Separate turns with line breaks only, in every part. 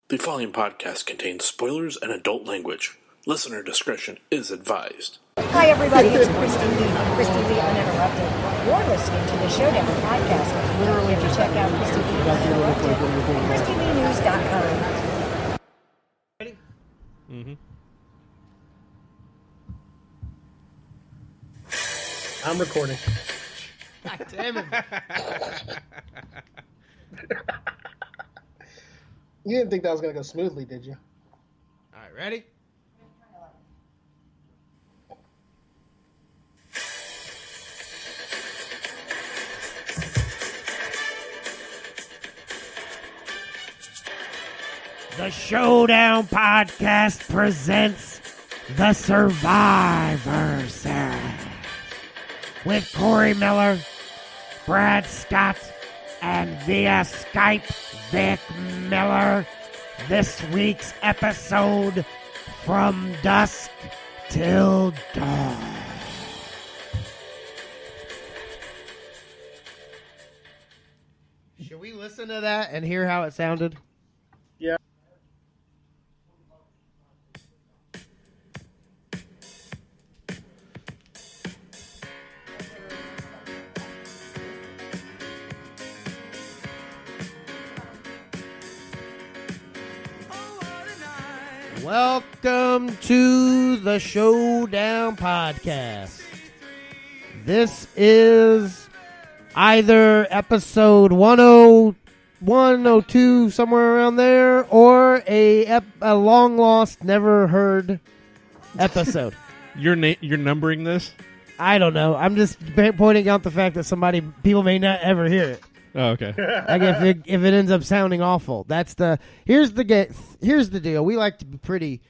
The following podcast contains spoilers and adult language. Listener discretion is advised.
Hi, everybody. It's Christy Lee from Christy Lee Uninterrupted. You're listening to the Showdown podcast. Literally, if you check out Christy Lee Uninterrupted at ChristyLeeNews.com.
Ready?
Mm-hmm.
I'm recording.
God damn it.
You didn't think that was going to go smoothly, did you?
All right, ready? The Showdown Podcast presents The Survivor Series with Corey Miller, Brad Scott, and via Skype, Vic Miller. This week's episode, From Dusk Till Dawn. Should we listen to that and hear how it sounded?
Yeah.
Welcome to the Showdown Podcast. This is either episode 101, 02, somewhere around there, or a long lost, never heard episode.
You're numbering this?
I don't know. I'm just pointing out the fact that people may not ever hear it.
Oh, okay.
Like if it ends up sounding awful, here's the deal. We like to be pretty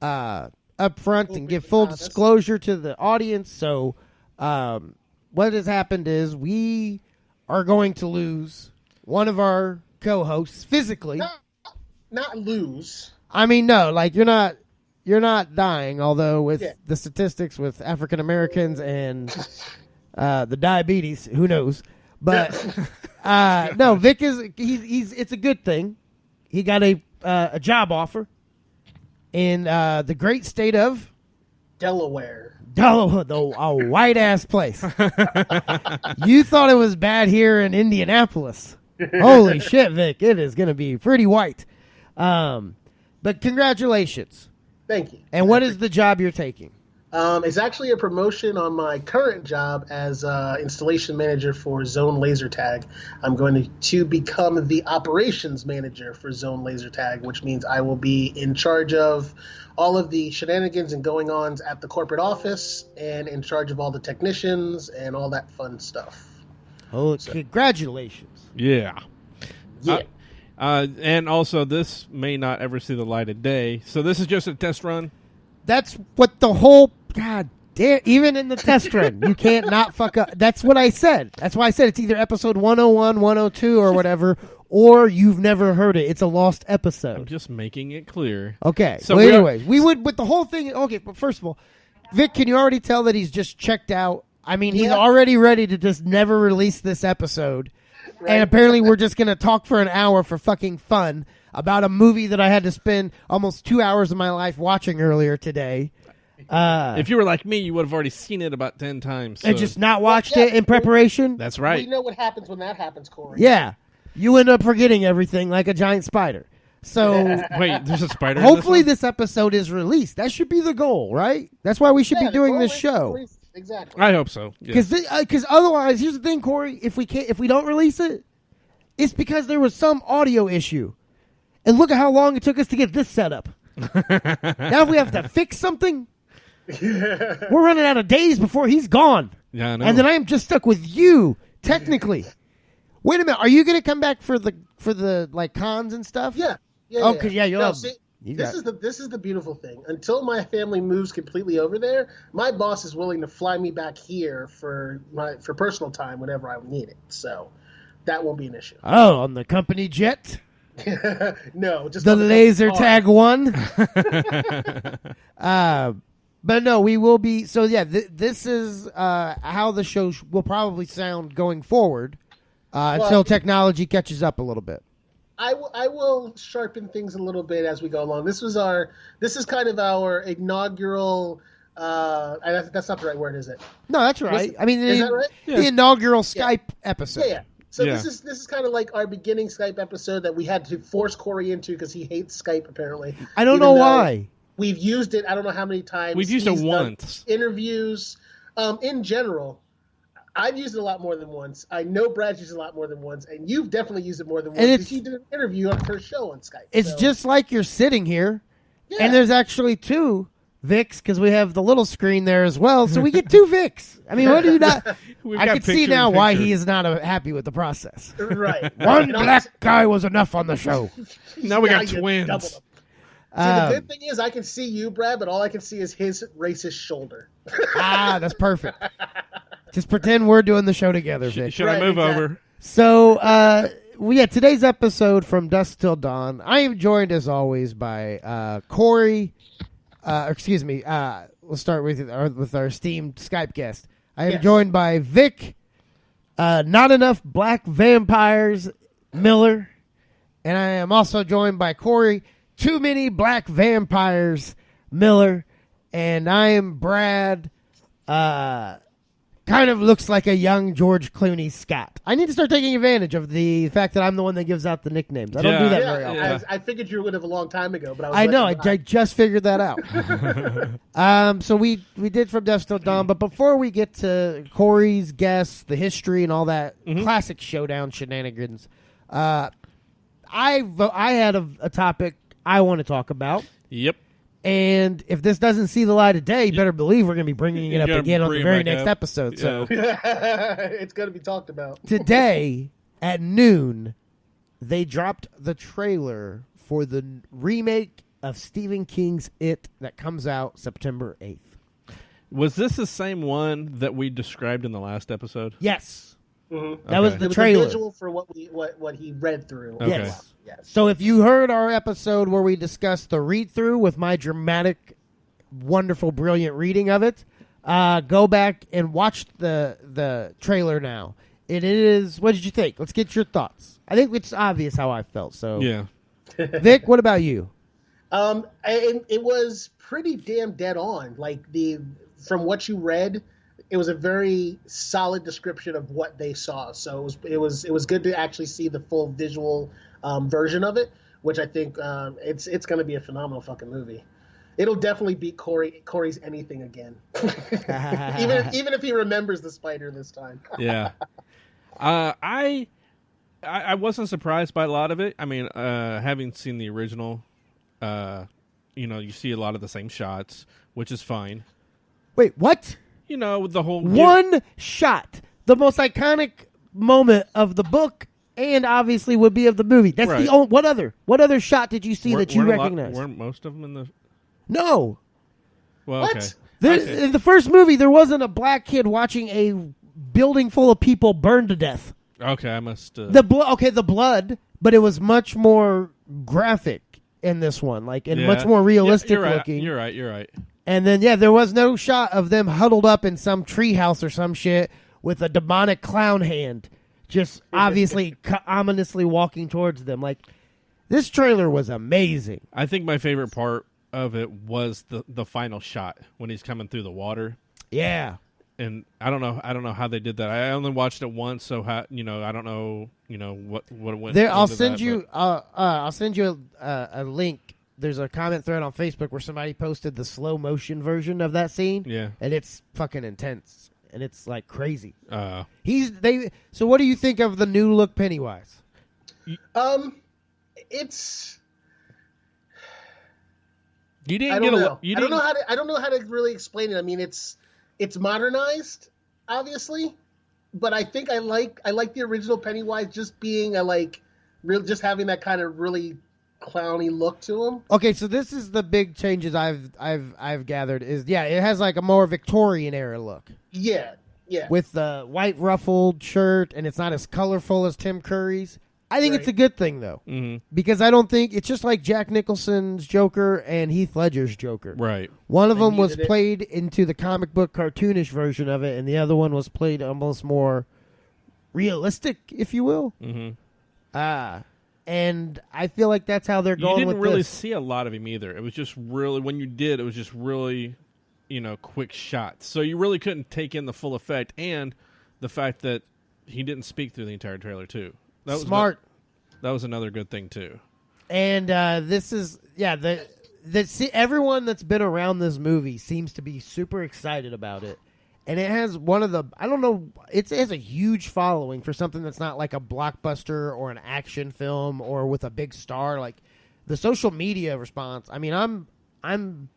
upfront and give full disclosure to the audience. So, what has happened is we are going to lose one of our co-hosts physically.
Not lose.
I mean, no, like you're not dying. Although with the statistics with African Americans and the diabetes, who knows? But no, Vic he's it's a good thing. He got a job offer in the great state of
Delaware,
a white ass place. You thought it was bad here in Indianapolis. Holy shit, Vic! It is going to be pretty white. But congratulations.
Thank you.
And what is the job you're taking?
It's actually a promotion on my current job as installation manager for Zone Laser Tag. I'm going to become the operations manager for Zone Laser Tag, which means I will be in charge of all of the shenanigans and going-ons at the corporate office and in charge of all the technicians and all that fun stuff.
Oh, congratulations.
Yeah.
Yeah.
And also, this may not ever see the light of day. So this is just a test run?
That's what the whole... God damn, even in the test run, you can't not fuck up. That's what I said. That's why I said it's either episode 101, 102, or whatever, or you've never heard it. It's a lost episode.
I'm just making it clear.
Okay.
So
well, anyways, we would, with the whole thing... Okay, but first of all, Vic, can you already tell that he's just checked out? I mean, he's already ready to just never release this episode. Right. And apparently we're just going to talk for an hour for fucking fun about a movie that I had to spend almost 2 hours of my life watching earlier today.
If you were like me, you would have already seen it about 10 times. So.
And just not watched it in preparation?
That's right.
We know what happens when that happens, Corey.
Yeah. You end up forgetting everything like a giant spider. So
wait, there's a spider
hopefully
in
this episode is released. That should be the goal, right? That's why we should be doing this show.
Exactly.
I hope so.
Because otherwise, here's the thing, Corey. If we don't release it, it's because there was some audio issue. And look at how long it took us to get this set up. Now if we have to fix something, we're running out of days before he's gone.
Yeah, I know.
And then I am just stuck with you, technically. Wait a minute. Are you going to come back for the like cons and stuff?
Yeah.
Oh, because you'll have...
This is the beautiful thing. Until my family moves completely over there, my boss is willing to fly me back here for personal time whenever I need it. So that won't be an issue.
Oh, on the company jet?
No, just
the laser tag one. But no, we will be. So yeah, this is how the show will probably sound going forward until technology catches up a little bit.
I will sharpen things a little bit as we go along. This is kind of our inaugural. That's not the right word, is it?
No, that's right. I mean,
is that right?
The inaugural Skype episode.
Yeah. So this is kind of like our beginning Skype episode that we had to force Corey into because he hates Skype apparently.
I don't know why.
We've used it. I don't know how many times.
We've used it once.
Interviews, in general. I've used it a lot more than once. I know Brad's used it a lot more than once, and you've definitely used it more than once because you did an interview on her show on Skype.
It's just like you're sitting here, and there's actually two Vics because we have the little screen there as well, so we get two Vics. I mean, what do you not? I can see now why he is not happy with the process.
Right.
One black guy was enough on the show.
Now we got twins.
See, the good thing is I can see you, Brad, but all I can see is his racist shoulder.
That's perfect. Just pretend we're doing the show together, Vic.
Should I move over?
So, today's episode from Dusk Till Dawn. I am joined, as always, by Corey. We'll start with our esteemed Skype guest. I am joined by Vic, Not Enough Black Vampires, Miller. And I am also joined by Corey, Too Many Black Vampires, Miller. And I am Brad, kind of looks like a young George Clooney Scott. I need to start taking advantage of the fact that I'm the one that gives out the nicknames. I don't do that very often.
Yeah. I figured you would have a long time ago, but
I know. I just figured that out. So we did From Dusk Till Dawn, but before we get to Corey's guests, the history, and all that classic showdown shenanigans, I had a topic I want to talk about.
Yep.
And if this doesn't see the light of day, you better believe we're going to be bringing it up again on the very next episode. So
it's going to be talked about.
Today at noon, they dropped the trailer for the remake of Stephen King's It that comes out September 8th.
Was this the same one that we described in the last episode?
Yes.
Mm-hmm.
That was the
it was
trailer.
A visual for what he read through.
Okay.
Yes. So if you heard our episode where we discussed the read-through with my dramatic, wonderful, brilliant reading of it, go back and watch the trailer now. It is. What did you think? Let's get your thoughts. I think it's obvious how I felt. So
yeah.
Vic, what about you?
It was pretty damn dead on. Like from what you read, it was a very solid description of what they saw. So it was good to actually see the full visual version of it, which I think it's going to be a phenomenal fucking movie. It'll definitely beat Corey's anything again, even if he remembers the spider this time.
Yeah, I wasn't surprised by a lot of it. I mean, having seen the original, you see a lot of the same shots, which is fine.
Wait, what?
The whole
one shot, the most iconic moment of the book. And obviously would be of the movie. That's right. The only. What other shot did you see that you recognized?
Weren't most of them in the?
No.
Well,
what?
Okay.
In the first movie, there wasn't a black kid watching a building full of people burn to death.
Okay, I must.
The blood, but it was much more graphic in this one, much more realistic looking.
You're right.
And then there was no shot of them huddled up in some treehouse or some shit with a demonic clown hand. Just obviously ominously walking towards them. This trailer was amazing.
I think my favorite part of it was the final shot when he's coming through the water.
Yeah.
And I don't know how they did that. I only watched it once, so I don't know what it went.
There, I'll send you a link. There's a comment thread on Facebook where somebody posted the slow motion version of that scene. Yeah, and it's fucking intense. And it's crazy. So what do you think of the new look Pennywise?
It's.
You didn't
I
get
don't
a.
know. I don't know how to really explain it. I mean, it's modernized, obviously, but I think I like the original Pennywise just being just having that kind of really clowny look to him.
Okay, so this is the big changes I've gathered is it has a more Victorian era look.
Yeah.
With the white ruffled shirt, and it's not as colorful as Tim Curry's. I think it's a good thing though, because I don't think it's just like Jack Nicholson's Joker and Heath Ledger's Joker.
Right.
One of them was played into the comic book cartoonish version of it, and the other one was played almost more realistic, if you will. and I feel like that's how they're going.
You didn't
with
really
this.
see a lot of him either. It was just really, when you did, it was just really, quick shots. So you really couldn't take in the full effect, and the fact that he didn't speak through the entire trailer too. That was
Smart.
That was another good thing too.
And this is everyone that's been around this movie seems to be super excited about it. And it has one of the, I don't know, it has a huge following for something that's not like a blockbuster or an action film or with a big star. Like the social media response. I mean, I'm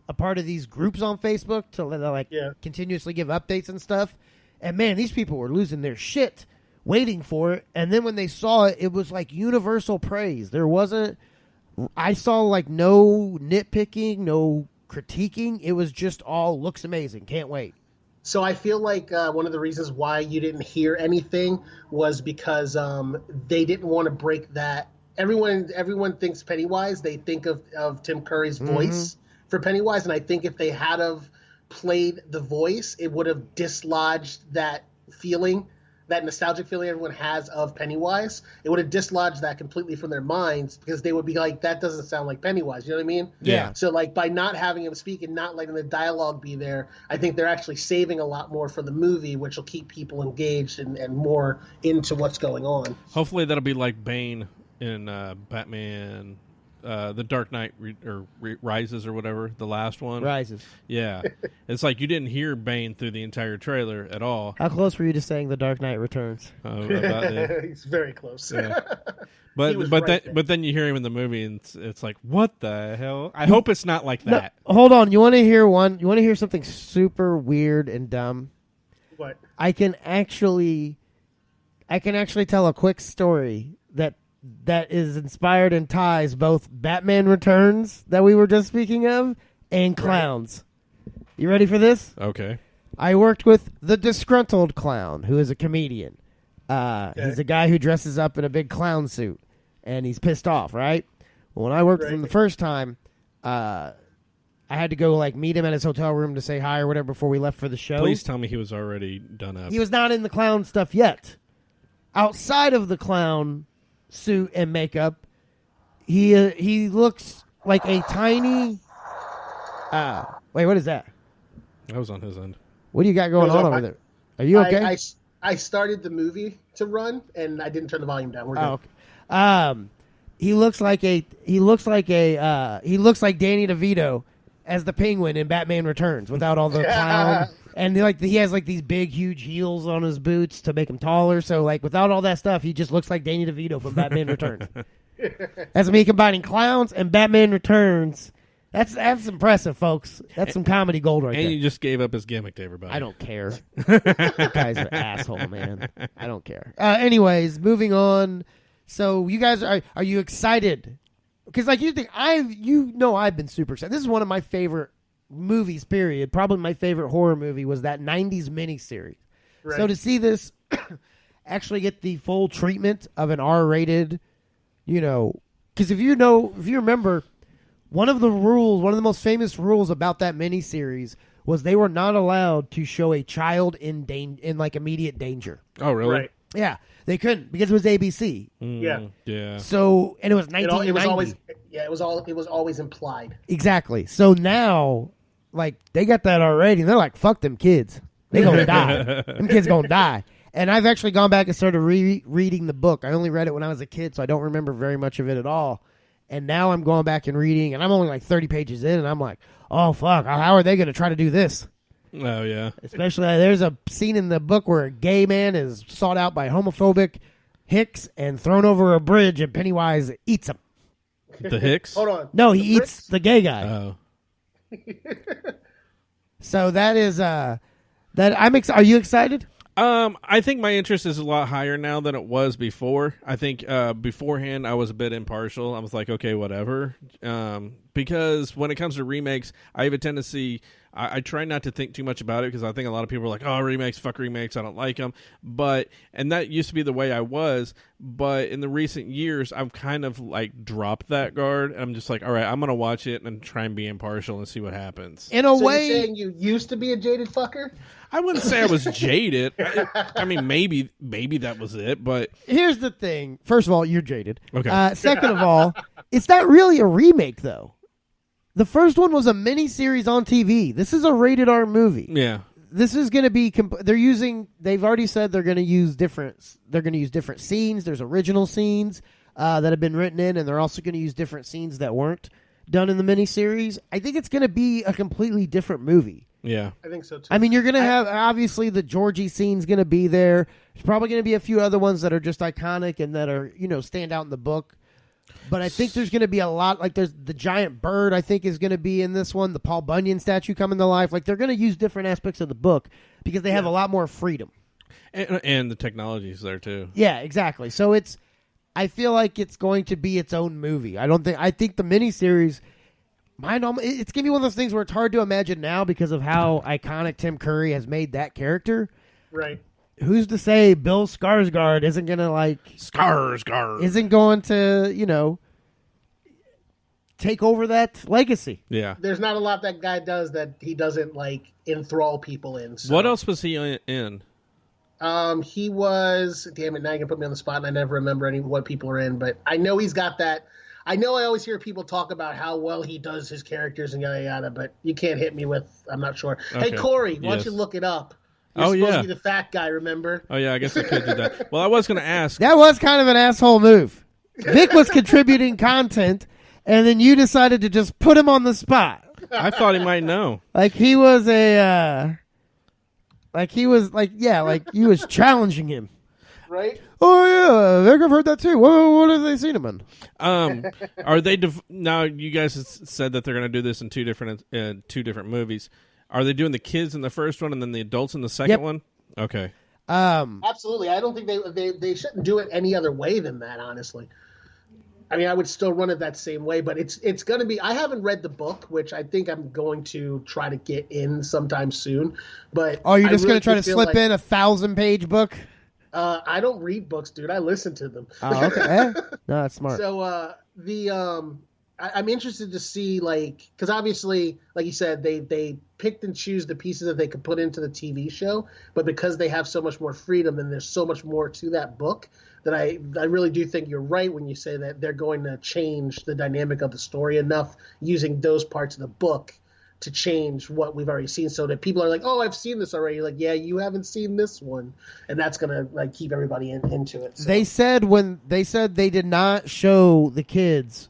a part of these groups on Facebook to continuously give updates and stuff. And man, these people were losing their shit waiting for it. And then when they saw it, it was like universal praise. I saw like no nitpicking, no critiquing. It was just all looks amazing. Can't wait.
So I feel like one of the reasons why you didn't hear anything was because they didn't want to break that. Everyone thinks Pennywise. They think of Tim Curry's voice for Pennywise, and I think if they had have played the voice, it would have dislodged that feeling, that nostalgic feeling everyone has of Pennywise. It would have dislodged that completely from their minds because they would be like, that doesn't sound like Pennywise. You know what I mean?
Yeah.
So like by not having him speak and not letting the dialogue be there, I think they're actually saving a lot more for the movie, which will keep people engaged and more into what's going on.
Hopefully that'll be like Bane in Batman, The Dark Knight Rises or whatever, the last one.
Rises.
Yeah. It's like you didn't hear Bane through the entire trailer at all.
How close were you to saying The Dark Knight Returns?
He's very close.
Yeah. But then you hear him in the movie and it's like, what the hell? I hope it's not like that.
No, hold on. You want to hear something super weird and dumb?
What?
I can actually tell a quick story that is inspired and ties both Batman Returns that we were just speaking of and clowns. Right. You ready for this?
Okay.
I worked with the disgruntled clown, who is a comedian.
Okay.
He's a guy who dresses up in a big clown suit, and he's pissed off, right? Well, when I worked with him the first time, I had to go meet him at his hotel room to say hi or whatever before we left for the show.
Please tell me he was already done up.
He was not in the clown stuff yet. Outside of the clown suit and makeup, he looks like a tiny. Wait, what is that?
That was on his end.
What do you got going on over there? Are you okay?
I started the movie to run and I didn't turn the volume down. We're good.
Okay. He looks like Danny DeVito as the Penguin in Batman Returns without all the clown. And he has these big, huge heels on his boots to make him taller. So without all that stuff, he just looks like Danny DeVito from Batman Returns. That's me combining clowns and Batman Returns. That's impressive, folks. That's some comedy gold right there.
And you just gave up his gimmick to everybody.
I don't care. That guy's an asshole, man. I don't care. Anyways, moving on. So you guys are you excited? Because you think I've been super excited. This is one of my favorite movies, period. Probably my favorite horror movie was that 90s miniseries. Right. So to see this actually get the full treatment of an R-rated, because if you remember, one of the most famous rules about that miniseries was they were not allowed to show a child in immediate danger.
Oh, really?
Right.
Yeah, they couldn't because it was ABC.
Yeah.
So, and it was 1990.
It was always implied.
Exactly. So now, they got that already, and they're like, "Fuck them kids. They gonna die. Them kids gonna die." And I've actually gone back and started reading the book. I only read it when I was a kid, so I don't remember very much of it at all. And now I'm going back and reading, and I'm only 30 pages in, and I'm like, "Oh fuck! How are they gonna try to do this?"
Oh, yeah.
Especially, there's a scene in the book where a gay man is sought out by homophobic Hicks and thrown over a bridge, and Pennywise eats him.
The Hicks?
Hold on.
No, he eats the gay guy.
Oh.
So that is that I'm excited. Are you excited?
I think my interest is a lot higher now than it was before. I think beforehand I was a bit impartial. I was like, okay, whatever. because when it comes to remakes, I have a tendency. I try not to think too much about it because I think a lot of people are like, "Oh, remakes, fuck remakes, I don't like them." And that used to be the way I was. But in the recent years, I've kind of like dropped that guard. And I'm just like, all right, I'm gonna watch it and try and be impartial and see what happens.
In a
So
way,
you're saying you used to be a jaded fucker?
I wouldn't say I was jaded. I mean, maybe that was it. But
here's the thing. First of all, you're jaded.
Okay.
Second of all, it's not really a remake, though. The first one was a mini-series on TV. This is a rated R movie.
yeah,
This is going to be. They've already said they're going to use different. They're going to use different scenes. There's original scenes that have been written in, and they're also going to use different scenes that weren't done in the miniseries. I think it's going to be a completely different movie.
yeah.
I think so too.
I mean, you're going to have, obviously, the Georgie scene's going to be there. There's probably going to be a few other ones that are just iconic and that are, stand out in the book. But I think there's going to be a lot, like there's the giant bird, I think, is going to be in this one. The Paul Bunyan statue coming to life. Like, they're going to use different aspects of the book because they have a lot more freedom.
And the technology's there, too.
Yeah, exactly. So I feel like it's going to be its own movie. I think the miniseries, it's going to be one of those things where it's hard to imagine now because of how iconic Tim Curry has made that character.
Right.
Who's to say Bill Skarsgård isn't going to, isn't going to, take over that legacy?
Yeah.
There's not a lot that guy does that he doesn't, enthrall people in. So.
What else was he in?
He was, damn it, now you can put me on the spot and I never remember what people are in, but I know he's got that. I know I always hear people talk about how well he does his characters and yada yada, but you can't hit me with, I'm not sure.
Okay.
Hey, Corey, why don't you look it up? You're supposed to be the fat guy, remember?
Oh, yeah, I guess I could do that. Well, I was going to ask.
That was kind of an asshole move. Vic was contributing content, and then you decided to just put him on the spot.
I thought he might know.
Like he was you was challenging him.
Right?
Oh, yeah, Vic, I've heard that too. What have they seen him in?
Are they now? You guys said that they're going to do this in two different movies. Are they doing the kids in the first one and then the adults in the second one? Okay.
Absolutely. I don't think they shouldn't do it any other way than that, honestly. I mean, I would still run it that same way, but it's going to be. I haven't read the book, which I think I'm going to try to get in sometime soon. But
you're just going to try to slip in a 1,000-page book?
I don't read books, dude. I listen to them.
Oh, okay. No, that's smart.
So I'm interested to see, because obviously, like you said, they picked and choose the pieces that they could put into the TV show, but because they have so much more freedom and there's so much more to that book, that I really do think you're right when you say that they're going to change the dynamic of the story enough using those parts of the book to change what we've already seen, so that people are like, oh, I've seen this already. Like, yeah, you haven't seen this one, and that's gonna keep everybody into it. So.
They said they did not show the kids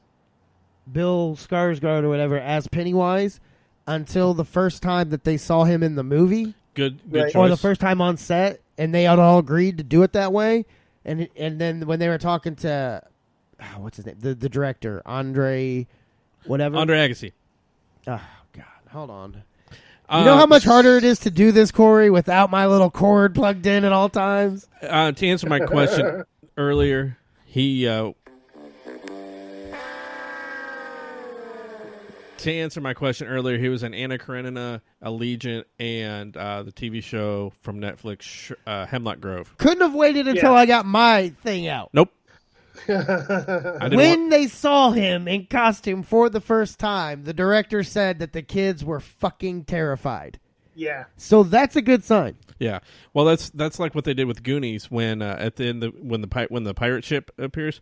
Bill Skarsgård or whatever as Pennywise until the first time that they saw him in the movie.
Good
Right.
choice.
Or the first time on set, and they all agreed to do it that way. And then when they were talking to what's his name, the director, Andre
Agassi.
Oh God, hold on. You know how much harder it is to do this, Corey, without my little cord plugged in at all times?
To answer my question earlier, he was in Anna Karenina, Allegiant, and the TV show from Netflix, Hemlock Grove.
Couldn't have waited until I got my thing out.
Nope.
When they saw him in costume for the first time, the director said that the kids were fucking terrified.
Yeah.
So that's a good sign.
Yeah. Well, that's like what they did with Goonies when at the end when the pirate ship appears.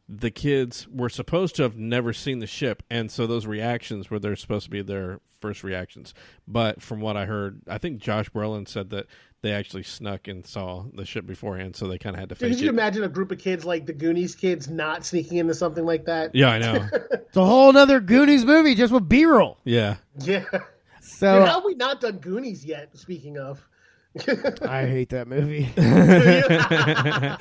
The kids were supposed to have never seen the ship, and so those reactions were they're supposed to be their first reactions. But from what I heard, I think Josh Brolin said that they actually snuck and saw the ship beforehand, so they kind of had to fake it.
Could you imagine a group of kids like the Goonies kids not sneaking into something like that?
Yeah, I know.
It's a whole other Goonies movie just with B-roll.
Yeah.
Yeah.
So
Dude, how have we not done Goonies yet, speaking of?
I hate that movie.
Yeah.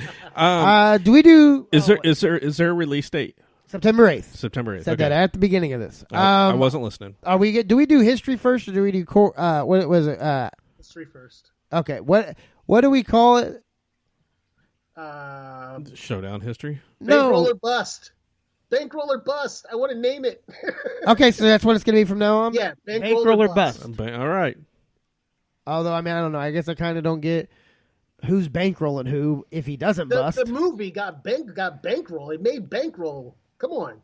Do we do?
Is there a release date?
September 8th.
September 8th.
Said
okay.
that at the beginning of this.
I wasn't listening.
Do we do history first, or do we do what was it?
History first.
Okay, what do we call it?
Showdown history.
Bankroll or bust. Bankroll or bust. I want to name it.
Okay, so that's what it's going to be from now on?
Yeah,
Bankroll or bust.
All right.
Although, I mean, I don't know. I guess I kind of don't get who's bankrolling who if he doesn't bust.
The movie got bankroll. It made bankroll. Come on.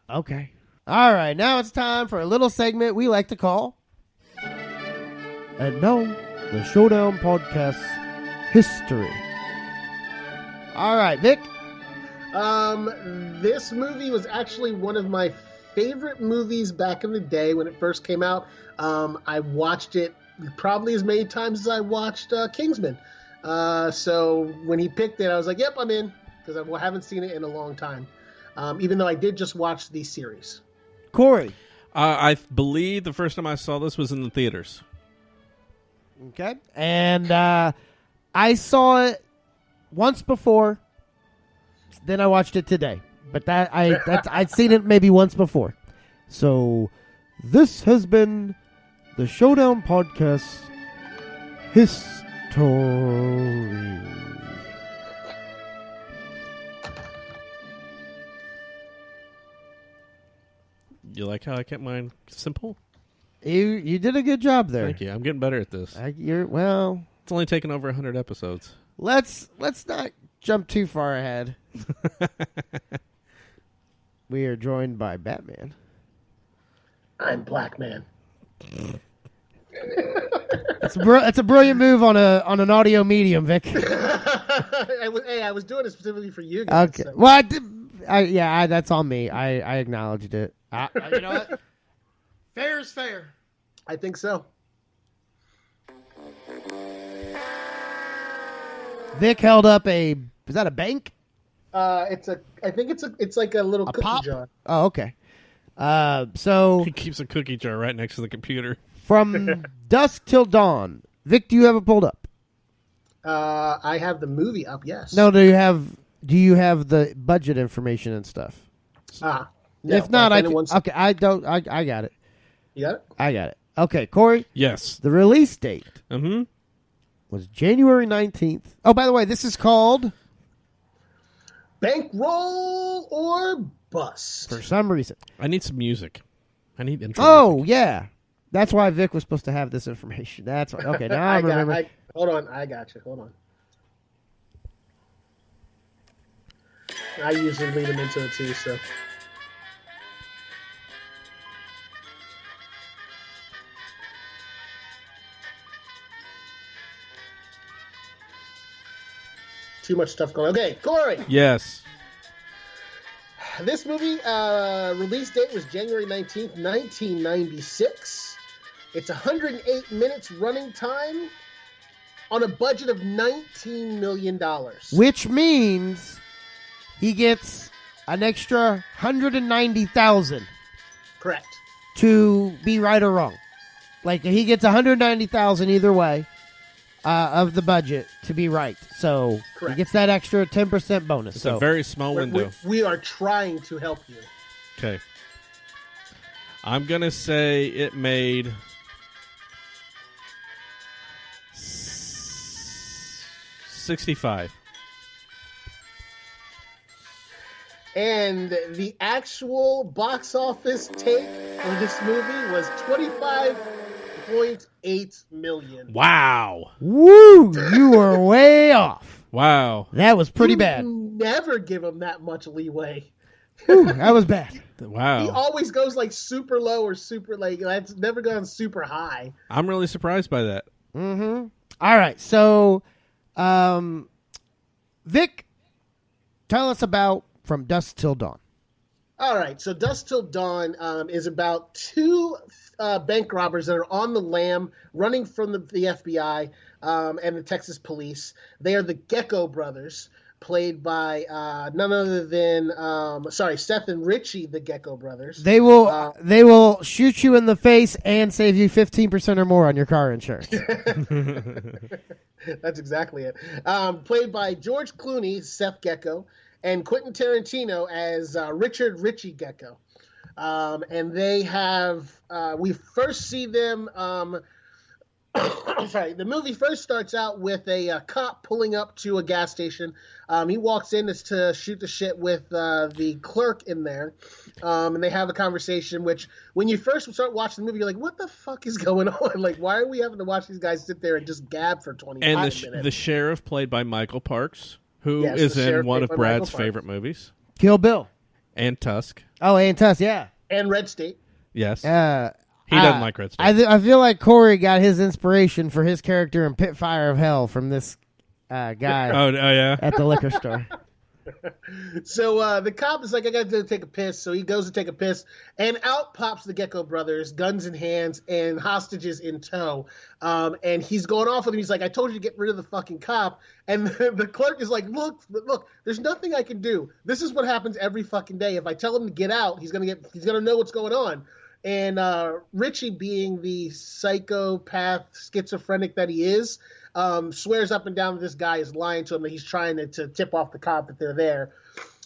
Okay. All right, now it's time for a little segment we like to call... And now, the Showdown Podcast's history. All right, Vic.
This movie was actually one of my favorite movies back in the day when it first came out. I watched it probably as many times as I watched Kingsman. So when he picked it, I was like, yep, I'm in, because I haven't seen it in a long time. Even though I did just watch the series.
Corey.
I believe the first time I saw this was in the theaters.
Okay. And I saw it once before. Then I watched it today. But I'd seen it maybe once before. So this has been the Showdown Podcast history.
You like how I kept mine simple?
You did a good job there.
Thank you. I'm getting better at this.
It's
only taken over 100 episodes.
Let's not jump too far ahead. We are joined by Batman.
I'm Black Man.
It's a brilliant move on an audio medium, Vic.
I was doing it specifically for you guys.
Okay.
So.
Well, that's on me. I acknowledged it. You know what? Fair is fair.
I think so.
Vic held up is that a bank?
I think it's like a little cookie
pop?
jar.
Oh, okay. So
He keeps a cookie jar right next to the computer.
From Dusk Till Dawn. Vic, do you have it pulled up?
I have the movie up, yes.
No, do you have the budget information and stuff?
No,
if not, I got it.
You got it?
I got it. Okay, Corey.
Yes.
The release date
Mm-hmm.
was January 19th. Oh, by the way, this is called
Bankroll or Bust.
for some reason.
I need some music. I need intro.
Oh,
music.
yeah. That's why Vic was supposed to have this information. That's why. Okay, now I remember.
Hold on, I got you. Hold on. I usually lead him into it too, so. Too much stuff going on. Okay, Corey.
Yes.
This movie release date was January 19th, 1996. It's 108 minutes running time on a budget of $19 million.
Which means he gets an extra $190,000
Correct.
to be right or wrong. Like he gets $190,000 either way of the budget to be right. So
Correct.
he gets that extra 10% bonus.
It's
so
a very small window.
We are trying to help you.
Okay. I'm going to say it made 65.
And the actual box office take for this movie was $25.8 million.
Wow.
Woo! You were way off.
Wow.
That was pretty bad.
Never give him that much leeway.
Whew, that was bad.
Wow.
He always goes like super low or super like that's never gone super high.
I'm really surprised by that.
Mm-hmm. All right, so Vic, tell us about From Dusk Till Dawn.
All right, so Dusk Till Dawn is about two bank robbers that are on the lam running from the FBI and the Texas police. They are the Gecko brothers, played by none other than Seth and Richie, the Gecko brothers.
They will shoot you in the face and save you 15% or more on your car insurance.
That's exactly it. Played by George Clooney, Seth Gecko, and Quentin Tarantino as Richard Richie Gecko. And they have we first see them Sorry, the movie first starts out with a cop pulling up to a gas station. He walks in to shoot the shit with the clerk in there, and they have a conversation. Which, when you first start watching the movie, you're like, "What the fuck is going on? Like, why are we having to watch these guys sit there and just gab for 25 minutes?"
And the sheriff, played by Michael Parks, who
Yes,
is
the
in
sheriff
one
played
of
by
Brad's
Michael Parks.
favorite movies,
Kill Bill.
and Tusk.
Oh, and Tusk, yeah.
And Red State.
Yes,
Uh,
he doesn't like Red State.
I feel like Corey got his inspiration for his character in Pit Fire of Hell from this guy
oh yeah.
at the liquor store.
So the cop is like, "I got to take a piss." So he goes to take a piss, and out pops the Gecko brothers, guns in hands and hostages in tow. And he's going off with him. He's like, "I told you to get rid of the fucking cop." And the clerk is like, look, there's nothing I can do. This is what happens every fucking day. If I tell him to get out, he's gonna know what's going on. And Richie, being the psychopath, schizophrenic that he is, swears up and down that this guy is lying to him, that he's trying to tip off the cop that they're there.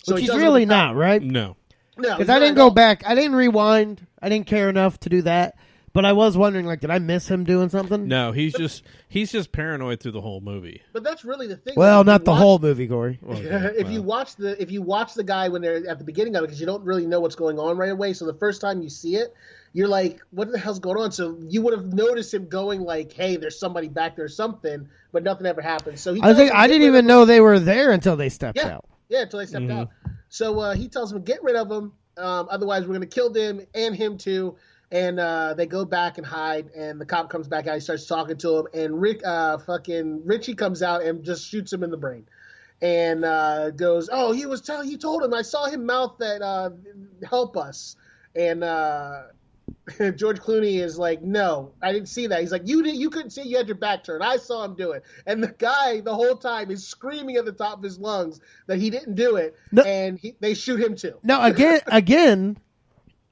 So
Which
he
he's
does
really
what the cop-
not, right?
No.
No,
Because I didn't go back. I didn't rewind. I didn't care enough to do that. But I was wondering, like, did I miss him doing something?
No, he's just paranoid through the whole movie.
But that's really the thing.
Well,
If you
not the
watch-
whole movie, Corey.
If you watch the guy when they're at the beginning of it, because you don't really know what's going on right away, so the first time you see it, you're like, "What the hell's going on?" So you would have noticed him going like, "Hey, there's somebody back there or something," but nothing ever happens. So
I didn't even know they were there until they stepped out.
Yeah, until they stepped out. So he tells him, "Get rid of him, otherwise we're going to kill them and him too." And they go back and hide, and the cop comes back out. He starts talking to him, and Richie comes out and just shoots him in the brain, and goes, "Oh, he told him. I saw him mouth that help us." And George Clooney is like, "No, I didn't see that." He's like, "You couldn't see. You had your back turned. I saw him do it." And the guy the whole time is screaming at the top of his lungs that he didn't do it,
No.
and they shoot him too.
Now, again,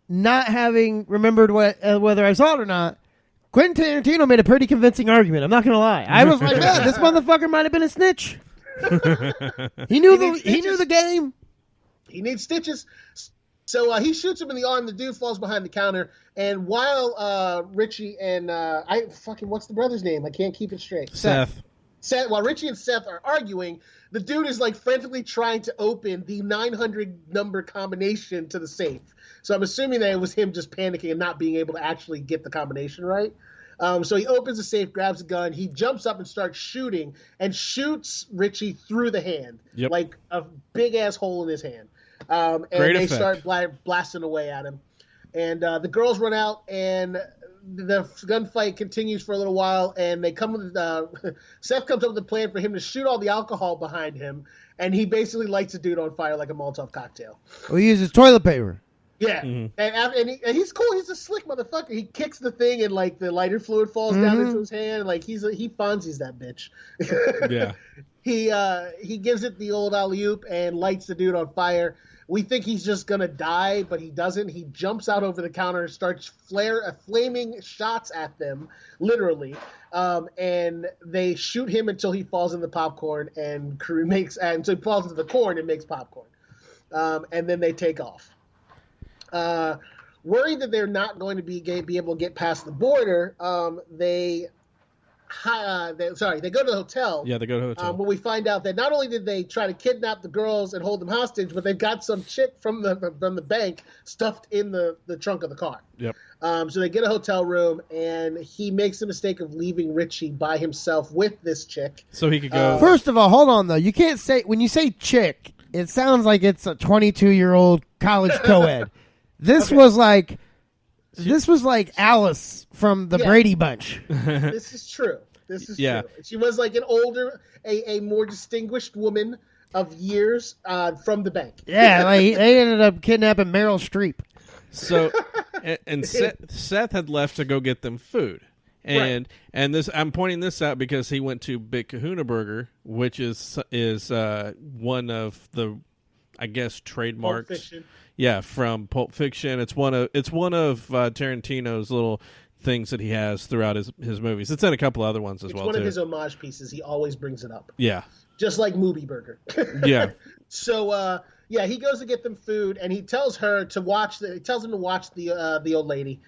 not having remembered whether I saw it or not, Quentin Tarantino made a pretty convincing argument. I'm not going to lie. I was like, "Man, this motherfucker might have been a snitch." He knew the game.
He needs stitches. So he shoots him in the arm. The dude falls behind the counter. And while Richie and what's the brother's name? I can't keep it straight.
Seth.
While Richie and Seth are arguing, the dude is like frantically trying to open the 900 number combination to the safe. So I'm assuming that it was him just panicking and not being able to actually get the combination right. So he opens the safe, grabs a gun, he jumps up and starts shooting, and shoots Richie through the hand, like a big ass hole in his hand. And
Great
they
effect.
start blasting away at him. And the girls run out, and the gunfight continues for a little while, and they come with Seth comes up with a plan for him to shoot all the alcohol behind him, and he basically lights a dude on fire like a Molotov cocktail.
Well, he uses toilet paper.
Yeah, and he's cool. He's a slick motherfucker. He kicks the thing, and like the lighter fluid falls down into his hand. Like he Fonzie's that bitch.
Yeah.
He gives it the old alley-oop and lights the dude on fire. We think he's just gonna die, but he doesn't. He jumps out over the counter and starts flaming shots at them, literally. And they shoot him until he falls in the popcorn and so he falls into the corn and makes popcorn. And then they take off. Worried that they're not going to be able to get past the border, they go to the hotel.
Yeah, they go to the hotel.
Where we find out that not only did they try to kidnap the girls and hold them hostage, but they've got some chick from the bank stuffed in the trunk of the car.
Yep.
So they get a hotel room, and he makes the mistake of leaving Richie by himself with this chick.
So he could go.
First of all, hold on though. You can't say when you say chick, it sounds like it's a 22-year-old college co-ed. This was like Alice from the Brady Bunch.
This is true. This is
Yeah.
true. She was like an older, a more distinguished woman of years from the bank.
Yeah, like they ended up kidnapping Meryl Streep.
So, and Seth had left to go get them food, and this I'm pointing this out because he went to Big Kahuna Burger, which is one of the, I guess, trademarks.
Pulp Fiction.
Yeah, from Pulp Fiction. It's one of Tarantino's little things that he has throughout his movies. It's in a couple other ones as well.
It's one
too.
of his homage pieces. He always brings it up.
Yeah.
Just like Movie Burger.
Yeah.
So he goes to get them food, and he tells her to watch. He tells him to watch the old lady.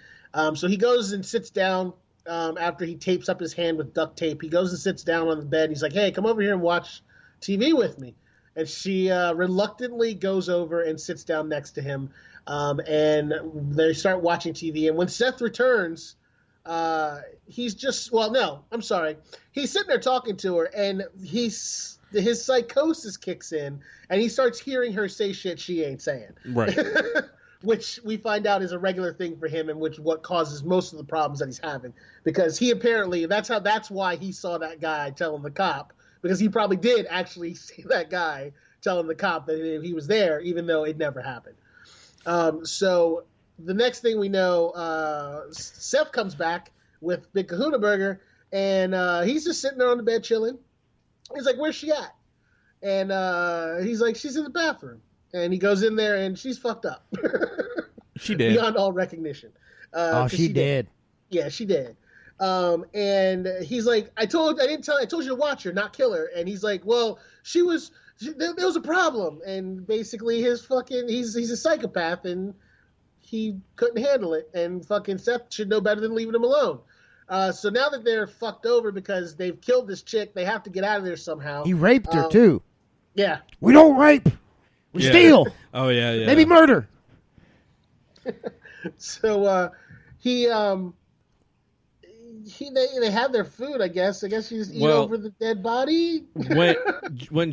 So he goes and sits down after he tapes up his hand with duct tape. He goes and sits down on the bed. He's like, hey, come over here and watch TV with me. And she reluctantly goes over and sits down next to him. And they start watching TV. And when Seth returns, he's just, well, no, I'm sorry. He's sitting there talking to her, and his psychosis kicks in, and he starts hearing her say shit she ain't saying.
Right.
Which we find out is a regular thing for him, and what causes most of the problems that he's having. Because he apparently, that's why he saw that guy telling the cop, because he probably did actually see that guy telling the cop that he was there, even though it never happened. So the next thing we know, Seth comes back with Big Kahuna Burger, and he's just sitting there on the bed chilling. He's like, where's she at? And he's like, she's in the bathroom. And he goes in there, and she's fucked up.
She did.
Beyond all recognition.
She did.
Yeah, she did. And he's like, I told you to watch her, not kill her. And he's like, well, there was a problem. And basically he's a psychopath, and he couldn't handle it. And fucking Seth should know better than leaving him alone. So now that they're fucked over because they've killed this chick, they have to get out of there somehow.
He raped her, too.
Yeah.
We don't rape. We steal.
Oh, yeah.
Maybe murder.
So they have their food, I guess. I guess you just eat over the dead body.
when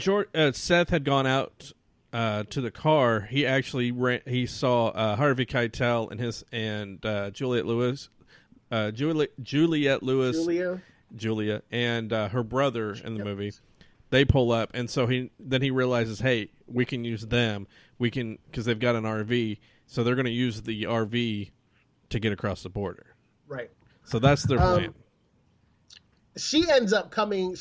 Seth had gone out to the car, he actually he saw Harvey Keitel and Juliette Lewis, Julia, and her brother in the movie. They pull up, and so he realizes, hey, we can use them. We can, because they've got an RV, so they're going to use the RV to get across the border.
Right.
So that's their plan.
They end up pulling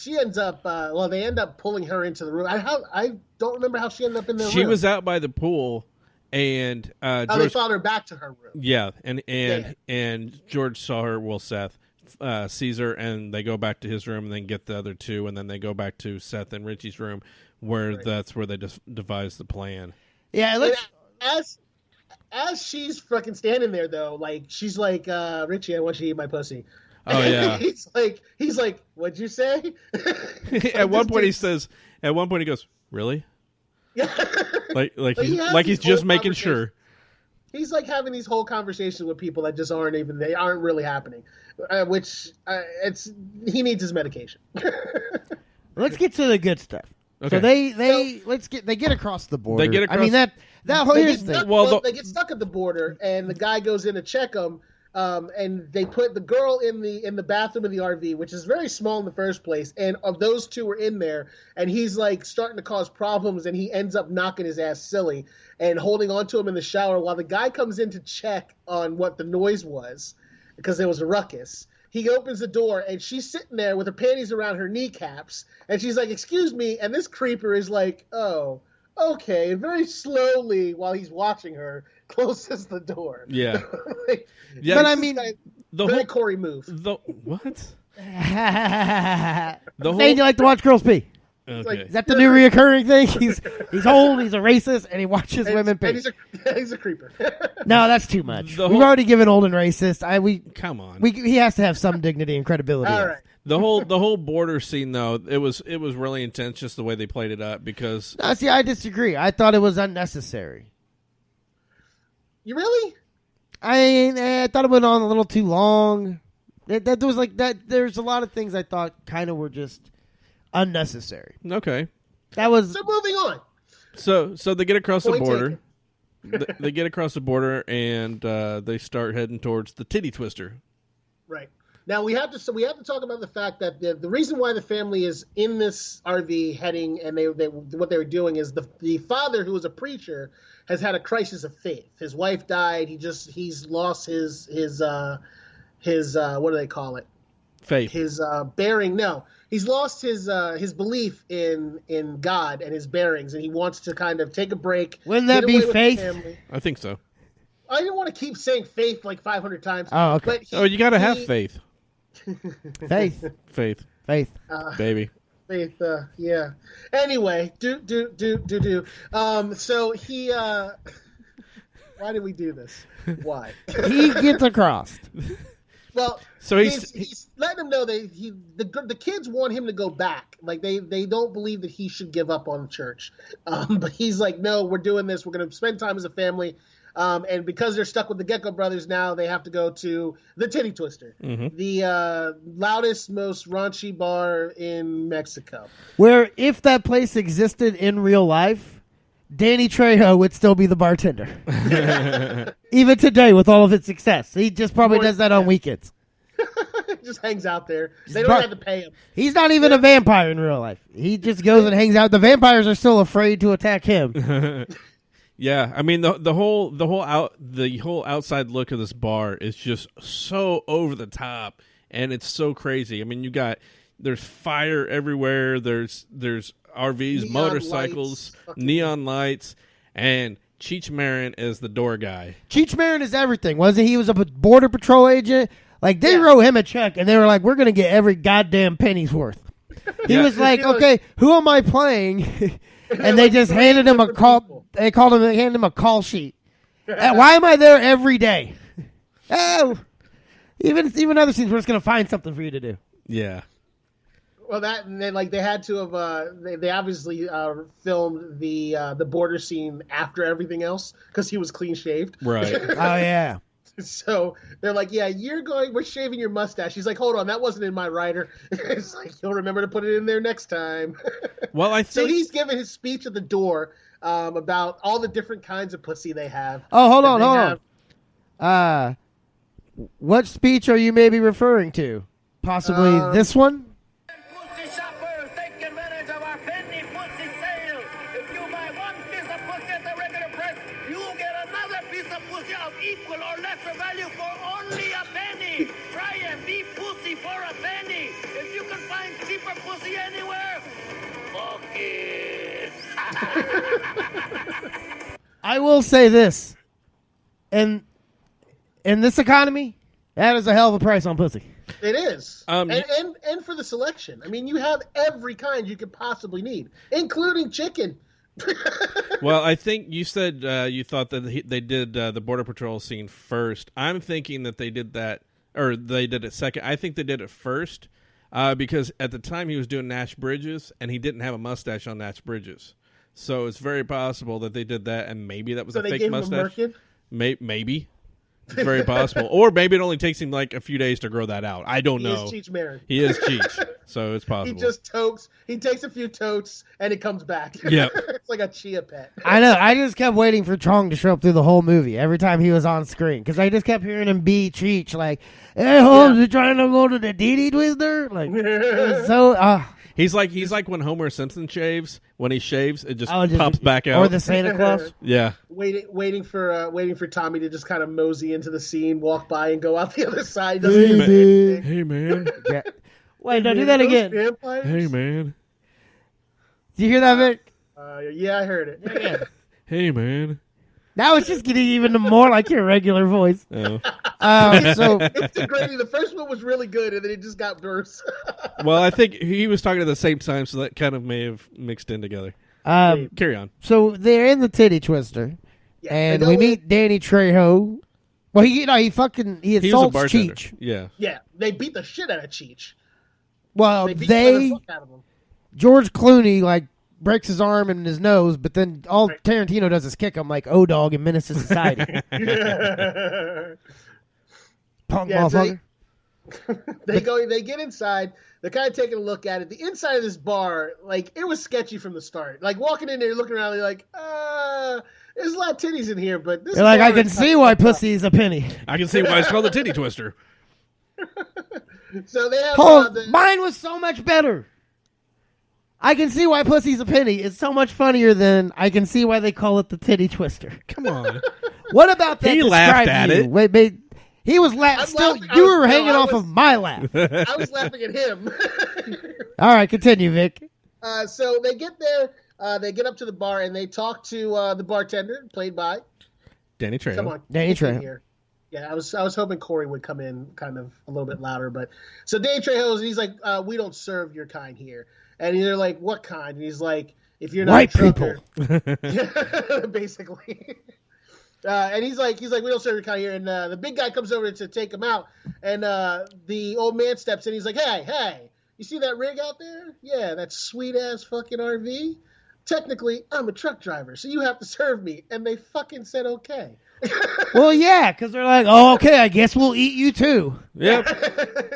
her into the room. I don't remember how she ended up in the room.
She was out by the pool, and
they followed her back to her room.
Yeah, and George saw her. Well, Seth sees her, and they go back to his room, and then get the other two, and then they go back to Seth and Richie's room, where that's where they devise the plan.
Yeah, it looks.
As she's fucking standing there, though, like she's like, Richie, I want you to eat my pussy.
Oh yeah.
he's like, what'd you say?
At one point he goes, really?
Yeah.
like he's just making sure.
He's like having these whole conversations with people that just aren't really happening, he needs his medication.
Let's get to the good stuff.
Okay.
So they get across the border.
They get across.
I mean that here's the thing.
They get stuck at the border, and the guy goes in to check them. And they put the girl in the bathroom of the RV, which is very small in the first place. And of those two were in there, and he's like starting to cause problems, and he ends up knocking his ass silly and holding on to him in the shower while the guy comes in to check on what the noise was because there was a ruckus. He opens the door, and she's sitting there with her panties around her kneecaps, and she's like, "Excuse me," and this creeper is like, "Oh, okay," and very slowly while he's watching her closes the door.
Yeah.
Yeah, but I mean,
the whole Corey move.
What?
Saying you like to watch girls pee.
Okay.
Is that the new reoccurring thing? He's old, he's a racist, and he watches women pee.
He's a creeper.
No, that's too much. We've already given old and racist.
Come on.
He has to have some dignity and credibility.
All right.
The whole border scene though, it was really intense just the way they played it up because.
No, see, I disagree. I thought it was unnecessary.
You really?
I thought it went on a little too long. That was like that. There's a lot of things I thought kind of were just unnecessary.
Okay.
That was
so. Moving on.
So they get across the border. They get across the border and they start heading towards the titty twister.
Right. Now we have to talk about the fact that the reason why the family is in this RV heading, and they what they were doing is the father, who was a preacher, has had a crisis of faith. His wife died. He's lost his what do they call it?
Faith.
His bearing. No, he's lost his belief in God and his bearings, and he wants to kind of take a break.
Wouldn't that be faith?
I think so.
I didn't want to keep saying faith like 500 times.
Oh, okay.
But
you got to have faith.
Faith.
Baby.
Faith, yeah. Anyway, do. So he, why did we do this? Why?
He gets across.
Well,
So
he's letting him know that the kids want him to go back. Like they don't believe that he should give up on church. But he's like, no, we're doing this. We're going to spend time as a family. And because they're stuck with the Gecko Brothers now, they have to go to the Titty Twister, the loudest, most raunchy bar in Mexico.
Where if that place existed in real life, Danny Trejo would still be the bartender. Even today with all of its success. He just probably does that on weekends.
Just hangs out there. They don't have to pay him.
He's not even a vampire in real life. He just goes and hangs out. The vampires are still afraid to attack him.
Yeah, I mean the whole outside look of this bar is just so over the top, and it's so crazy. I mean, there's fire everywhere. There's RVs,
Neon
motorcycles, neon lights, and Cheech Marin is the door guy.
Cheech Marin is everything, wasn't he? He was a border patrol agent. Like they wrote him a check, and they were like, "We're gonna get every goddamn penny's worth." He was like, "Okay, who am I playing?" And they just handed him a call. They handed him a call sheet. Why am I there every day? Oh, even other scenes, we're just gonna find something for you to do.
Yeah.
Well, and then they had to have they obviously filmed the border scene after everything else because he was clean shaved.
Right.
Oh yeah.
So they're like, yeah, we're shaving your mustache. He's like, hold on, that wasn't in my writer. It's like, you'll remember to put it in there next time.
Well, I think
so he's giving his speech at the door about all the different kinds of pussy they have.
Oh, hold on. What speech are you maybe referring to? Possibly this one?
Pussy shoppers, take advantage of our penny pussy sale. If you buy one piece of pussy at the regular price, you will get another piece of pussy of equal or lesser value for only a penny. Try and be pussy for a penny. If you can find cheaper pussy anywhere, fuck it.
I will say this. In this economy, that is a hell of a price on pussy.
It is. And for the selection. I mean, you have every kind you could possibly need, including chicken.
Well, I think you said you thought that they did the Border Patrol scene first. I'm thinking that they did that, or they did it second. I think they did it first because at the time he was doing Nash Bridges, and he didn't have a mustache on Nash Bridges. So it's very possible that they did that, and maybe that was a fake mustache. Maybe. It's very possible. Or maybe it only takes him like a few days to grow that out. I don't know.
He is Cheech Marin.
He is Cheech, so it's possible.
He just totes. He takes a few totes, and it comes back.
Yeah.
It's like a chia pet.
I know. I just kept waiting for Chong to show up through the whole movie every time he was on screen because I just kept hearing him be Cheech like, "Hey, Holmes, you trying to go to the DD Twister?" Like, it was so.
He's like when Homer Simpson shaves. When he shaves, it just pops back out.
Or the Santa Claus.
Yeah.
Waiting for Tommy to just kind of mosey into the scene, walk by, and go out the other side.
Hey man.
Yeah. Wait, don't do that again.
Vampires?
Hey man.
Did you hear that, Vic?
Yeah, I heard it.
Yeah.
Hey man.
Now it's just getting even more like your regular voice.
Oh.
So
It's degrading. The first one was really good, and then it just got worse.
Well, I think he was talking at the same time, so that kind of may have mixed in together. Carry on.
So they're in the Titty Twister, and we meet Danny Trejo. Well, he assaults
He was a bartender.
Cheech.
Yeah.
Yeah, they beat the shit out of Cheech.
Well,
Beat the fuck out of him.
George Clooney breaks his arm and his nose, but then all Tarantino does is kick him like O-Dog in Menace to Society. Punk motherfucker.
They get inside. They're kind of taking a look at it. The inside of this bar, it was sketchy from the start. Like walking in there, looking around, you're like, there's a lot of titties in here, but this.
They're like, I can see why pussy is a penny.
I can see why it's called the Titty Twister.
So they have.
Mine was so much better. I can see why pussy's a penny. It's so much funnier than I can see why they call it the Titty Twister.
Come on.
What about that?
He laughed at it.
Wait. He was laughing. You were hanging off of my laugh.
I was laughing at him.
All right, continue, Vic.
So they get there. They get up to the bar and they talk to the bartender, played by
Danny Trejo.
Come on,
Danny Trejo.
Yeah, I was hoping Corey would come in kind of a little bit louder, but so Danny Trejo, he's like, we don't serve your kind here. And they're like, what kind? And he's like, if you're not
white
a trucker.
people.
Basically. And he's like, we don't serve your kind here. And the big guy comes over to take him out, and the old man steps in. He's like, hey, you see that rig out there? Yeah, that sweet ass fucking RV. Technically, I'm a truck driver, so you have to serve me. And they fucking said okay.
Well, yeah, because they're like, oh, okay, I guess we'll eat you too.
Yep.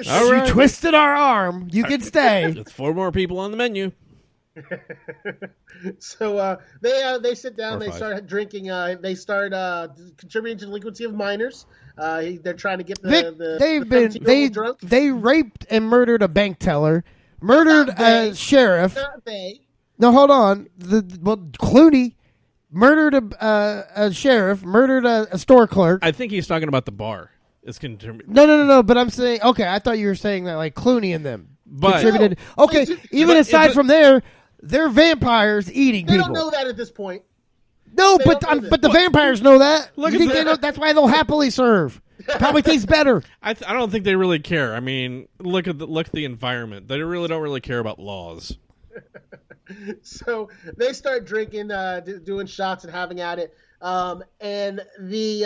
All
You
right.
twisted our arm. You can stay.
It's 4 more people on the menu.
So they sit down,
Or
they
5.
start drinking, they start contributing to delinquency of minors. They're trying to get
Vic,
the
they've
17-year-old drunk.
they raped and murdered a bank teller, murdered a sheriff.
Not they.
No, hold on. Clooney murdered a sheriff, murdered a store clerk.
I think he's talking about the bar. It's
No. But I'm saying, okay, I thought you were saying that like Clooney and them contributed.
No.
Okay, even aside from there, they're vampires eating
They
people.
don't know that at this point.
No,
They
but
don't know this.
but the vampires know that.
Look
You
at
think
the-
they know, that's why they'll happily serve. Probably tastes better.
I don't think they really care. I mean, look at the environment. They really don't really care about laws.
So they start drinking, doing shots and having at it. And the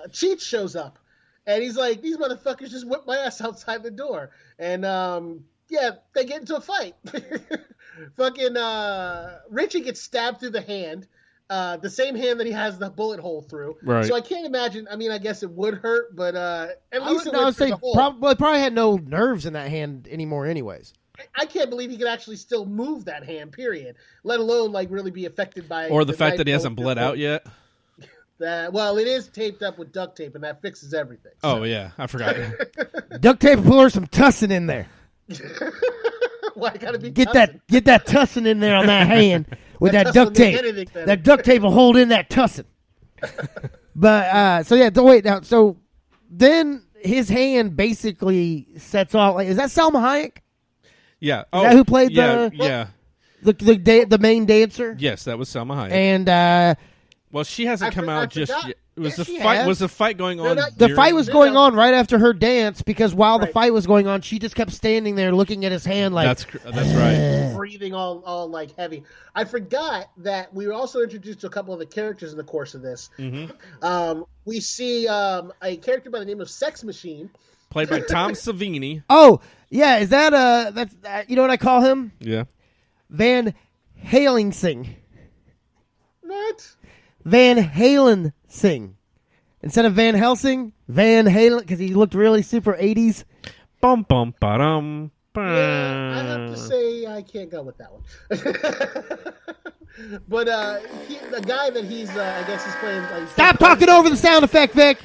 Cheech shows up. And he's like, these motherfuckers just whipped my ass outside the door. And, they get into a fight. Fucking Richie gets stabbed through the hand. The same hand that he has the bullet hole through.
Right.
So I can't imagine. I mean, I guess it would hurt, but at
I
least
would
it went through
say
the hole.
probably had no nerves in that hand anymore anyways.
I can't believe he could actually still move that hand, period. Let alone, like, really be affected by...
Or the fact
knife
that he hasn't
going
bled
through the
out yet.
Well, it is taped up with duct tape, and that fixes everything.
Oh, yeah. I forgot.
Duct tape or some tussin in there.
Why gotta be
Get
tussin'?
that tussin in there on that hand with that
tussin
duct
will
tape.
make anything better.
That duct tape will hold in that tussin. But wait now. So then his hand basically sets off. Like, is that Salma Hayek?
Yeah.
that who played
yeah,
the-
Yeah.
The main dancer?
Yes, that was Selma Hayek.
And
Well, she hasn't come out just
forgot.
yet. It was
Yes,
the
she
fight.
has.
Was the fight going on?
not-
the
during-
fight was going on right after her dance because while the
Right.
fight was going on, she just kept standing there looking at his hand like
That's right.
breathing all like heavy. I forgot that we were also introduced to a couple of the characters in the course of this.
Mm-hmm.
We see a character by the name of Sex Machine.
Played by Tom Savini.
Oh, yeah, is that that's you know what I call him?
Yeah.
Van Halen.
What?
Van Halen sing. Instead of Van Helsing, Van Halen, because he looked really super 80s.
Bum bum ba-dum.
Yeah, I have to say I can't go with that one. But the guy that he's, I guess he's playing.
Stop talking over the sound effect, Vic.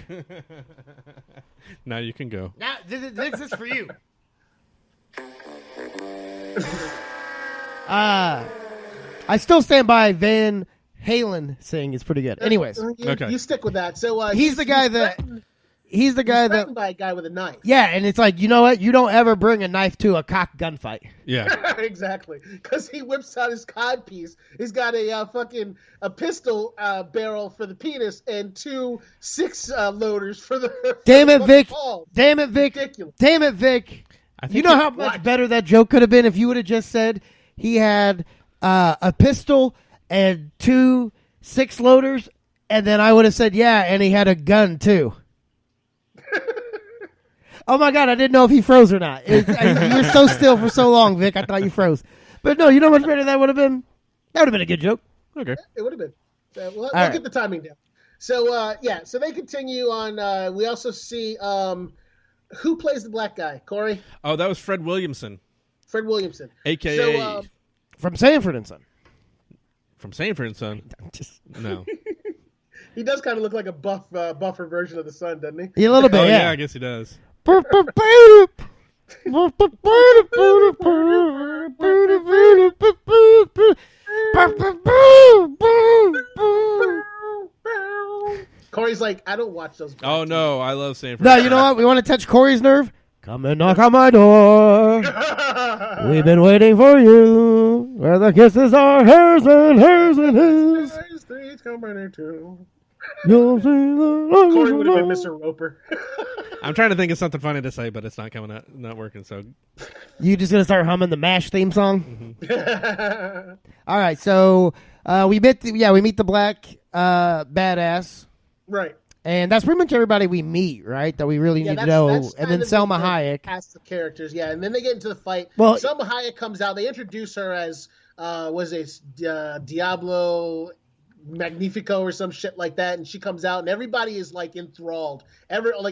Now you can go.
Now, this is for you. I still stand by Van Halen sing is pretty good. Anyways,
Okay.
You stick with that. So
he's the guy that
threatened by a guy with a knife.
yeah, and it's like, you know what? You don't ever bring a knife to a cock gunfight.
Yeah.
Exactly, because he whips out his cod piece. He's got a pistol barrel for the penis and 2 6 loaders for the.
Damn it,
for the
Vic!
balls.
Damn it, Vic!
Ridiculous.
Damn it, Vic!
I think
You know how much better that joke could have been if you would have just said he had a pistol and 2 6-loaders, and then I would have said, yeah, and he had a gun too. Oh my God, I didn't know if he froze or not. You were so still for so long, Vic. I thought you froze. But no, you know how much better that would have been? That would have been a good joke.
Okay.
It would have been. We'll
right.
get the timing down. So so they continue on. We also see who plays the black guy, Corey?
Oh, that was Fred Williamson,
Fred Williamson,
a.k.a.
So,
From Sanford and Son.
from Sanford and Son. No.
he does kind of look like a buffer version of the Sun, doesn't he?
Yeah, a little bit,
Oh, yeah,
yeah.
I guess he does.
Corey's like, I don't watch those.
Oh, no. I love Sanford.
No, you know what? We want to touch Corey's nerve? Come and knock on my door. We've been waiting for you. Where the kisses are hers and hers and his. You'll see the
Corey would have been Mr. Roper.
I'm trying to think of something funny to say, but it's not coming out, not working. So
You just gonna start humming the MASH theme song? All right, so we meet the black badass.
Right.
And that's pretty much everybody we meet, right? That we really need to know. And then Selma Hayek.
Cast the characters, yeah. And then they get into the fight.
Well,
Selma Hayek comes out. They introduce her as, Diablo Magnifico or some shit like that. And she comes out, and everybody is, like, enthralled.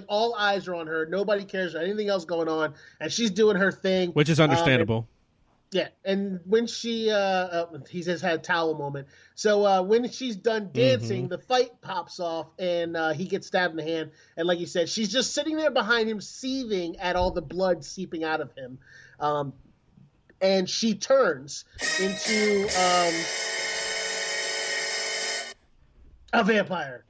All eyes are on her. Nobody cares about anything else going on. And she's doing her thing.
Which is understandable.
Yeah, and when she, he just had a towel moment. So when she's done dancing, the fight pops off, and he gets stabbed in the hand. And like you said, she's just sitting there behind him, seething at all the blood seeping out of him. And she turns into a vampire.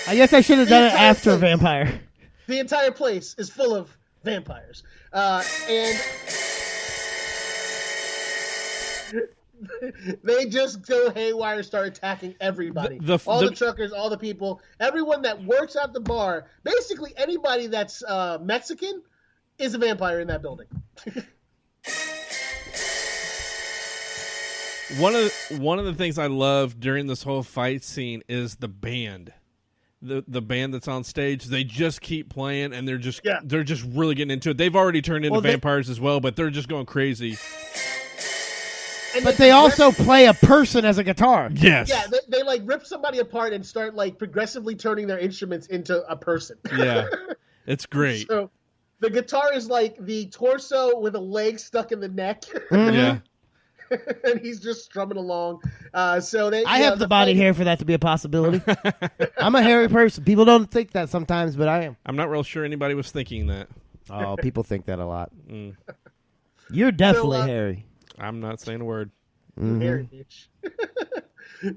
I guess I should have done it after Vampire.
The entire place is full of vampires. And they just go haywire, start attacking everybody. All the truckers, all the people, everyone that works at the bar, basically anybody that's Mexican is a vampire in that building.
One of the things I love during this whole fight scene is the band. The band that's on stage, they just keep playing, and they're just really getting into it. They've already turned into vampires as well, but they're just going crazy.
But they also play a person as a guitar.
Yes.
Yeah, they like rip somebody apart and start like progressively turning their instruments into a person.
Yeah, it's great.
So the guitar is like the torso with a leg stuck in the neck.
Yeah.
And he's just strumming along. I
have the body hair for that to be a possibility. I'm a hairy person. People don't think that sometimes, but I am.
I'm not real sure anybody was thinking that.
Oh, people think that a lot. You're definitely hairy.
I'm not saying a word.
Hairy bitch.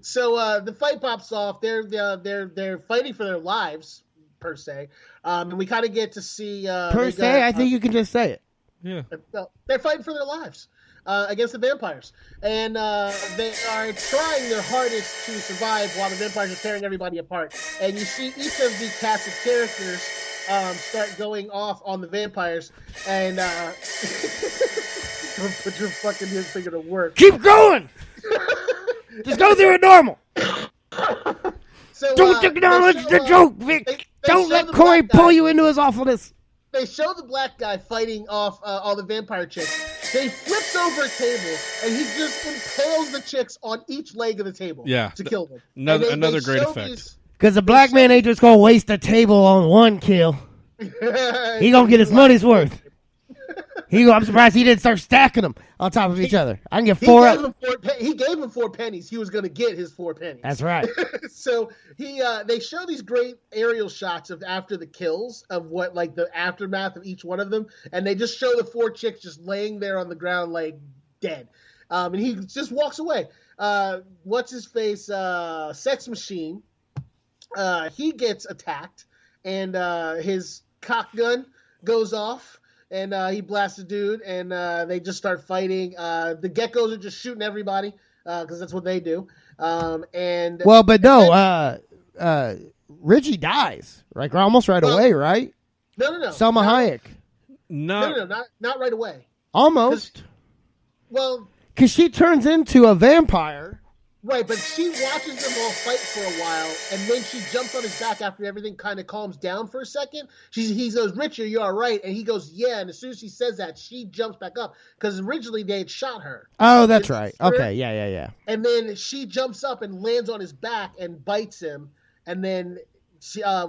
So the fight pops off. They're fighting for their lives per se, and we kind of get to see
I think you can just say it.
Yeah,
they're fighting for their lives. Against the vampires. And they are trying their hardest to survive while the vampires are tearing everybody apart. And you see each of the cast of characters start going off on the vampires. And put your fucking finger to work.
Keep going! Just go through it normal.
So,
don't acknowledge the joke, Vic. Don't let Corey pull you into his awfulness.
They show the black guy fighting off all the vampire chicks. They flips over a table, and he just impales the chicks on each leg of the table to kill them.
Another great effect.
Because the black man ain't just going to waste a table on one kill. He going to get his money's worth. I'm surprised he didn't start stacking them on top of each other. I can get four.
He gave him 4 pennies. He was going to get his 4 pennies.
That's right.
So they show these great aerial shots of after the kills of what like the aftermath of each one of them, and they just show the 4 chicks just laying there on the ground like dead, and he just walks away. What's his face? Sex Machine. He gets attacked, and his cock gun goes off. And he blasts a dude, and they just start fighting. The geckos are just shooting everybody because that's what they do. Richie
dies, right? Almost right away, right?
No.
Selma Hayek.
No, not right away.
Almost. Because she turns into a vampire.
Right, but she watches them all fight for a while, and then she jumps on his back after everything kind of calms down for a second. He goes, "Richard, you all right?" And he goes, "Yeah." And as soon as she says that, she jumps back up because originally they had shot her.
Oh, that's right. Okay, yeah.
And then she jumps up and lands on his back and bites him. And then,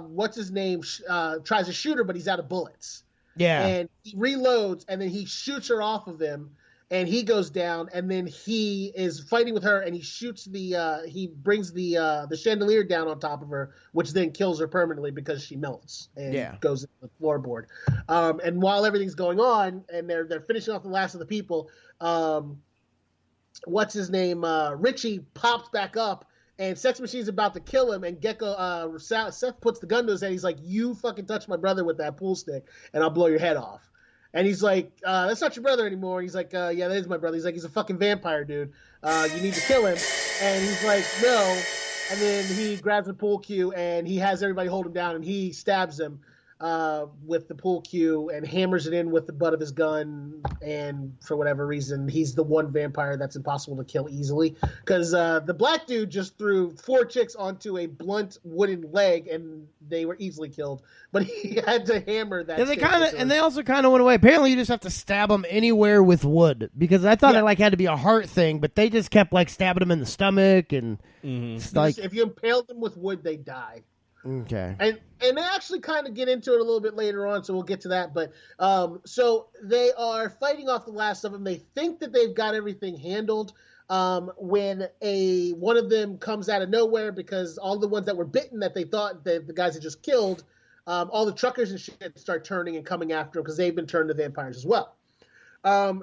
what's his name? Tries to shoot her, but he's out of bullets.
Yeah.
And he reloads, and then he shoots her off of him. And he goes down, and then he is fighting with her, and he shoots he brings the chandelier down on top of her, which then kills her permanently because she melts and goes into the floorboard. And while everything's going on, and they're finishing off the last of the people, what's his name? Richie pops back up, and Sex Machine's about to kill him, and Seth puts the gun to his head. He's like, "You fucking touch my brother with that pool stick, and I'll blow your head off." And he's like, "That's not your brother anymore." And he's like, "Yeah, that is my brother." He's like, "He's a fucking vampire, dude. You need to kill him." And he's like, "No." And then he grabs a pool cue, and he has everybody hold him down, and he stabs him. with the pool cue and hammers it in with the butt of his gun. And for whatever reason, he's the one vampire that's impossible to kill easily. Because the black dude just threw 4 chicks onto a blunt wooden leg, and they were easily killed. But he had to hammer that.
Yeah, they also kind of went away. Apparently, you just have to stab them anywhere with wood. Because I thought it had to be a heart thing, but they just kept stabbing them in the stomach and
if you impaled them with wood, they die.
Okay.
And they actually kind of get into it a little bit later on, so we'll get to that. But so they are fighting off the last of them. They think that they've got everything handled when one of them comes out of nowhere, because all the ones that were bitten that they thought the guys had just killed, all the truckers and shit start turning and coming after them because they've been turned to vampires as well.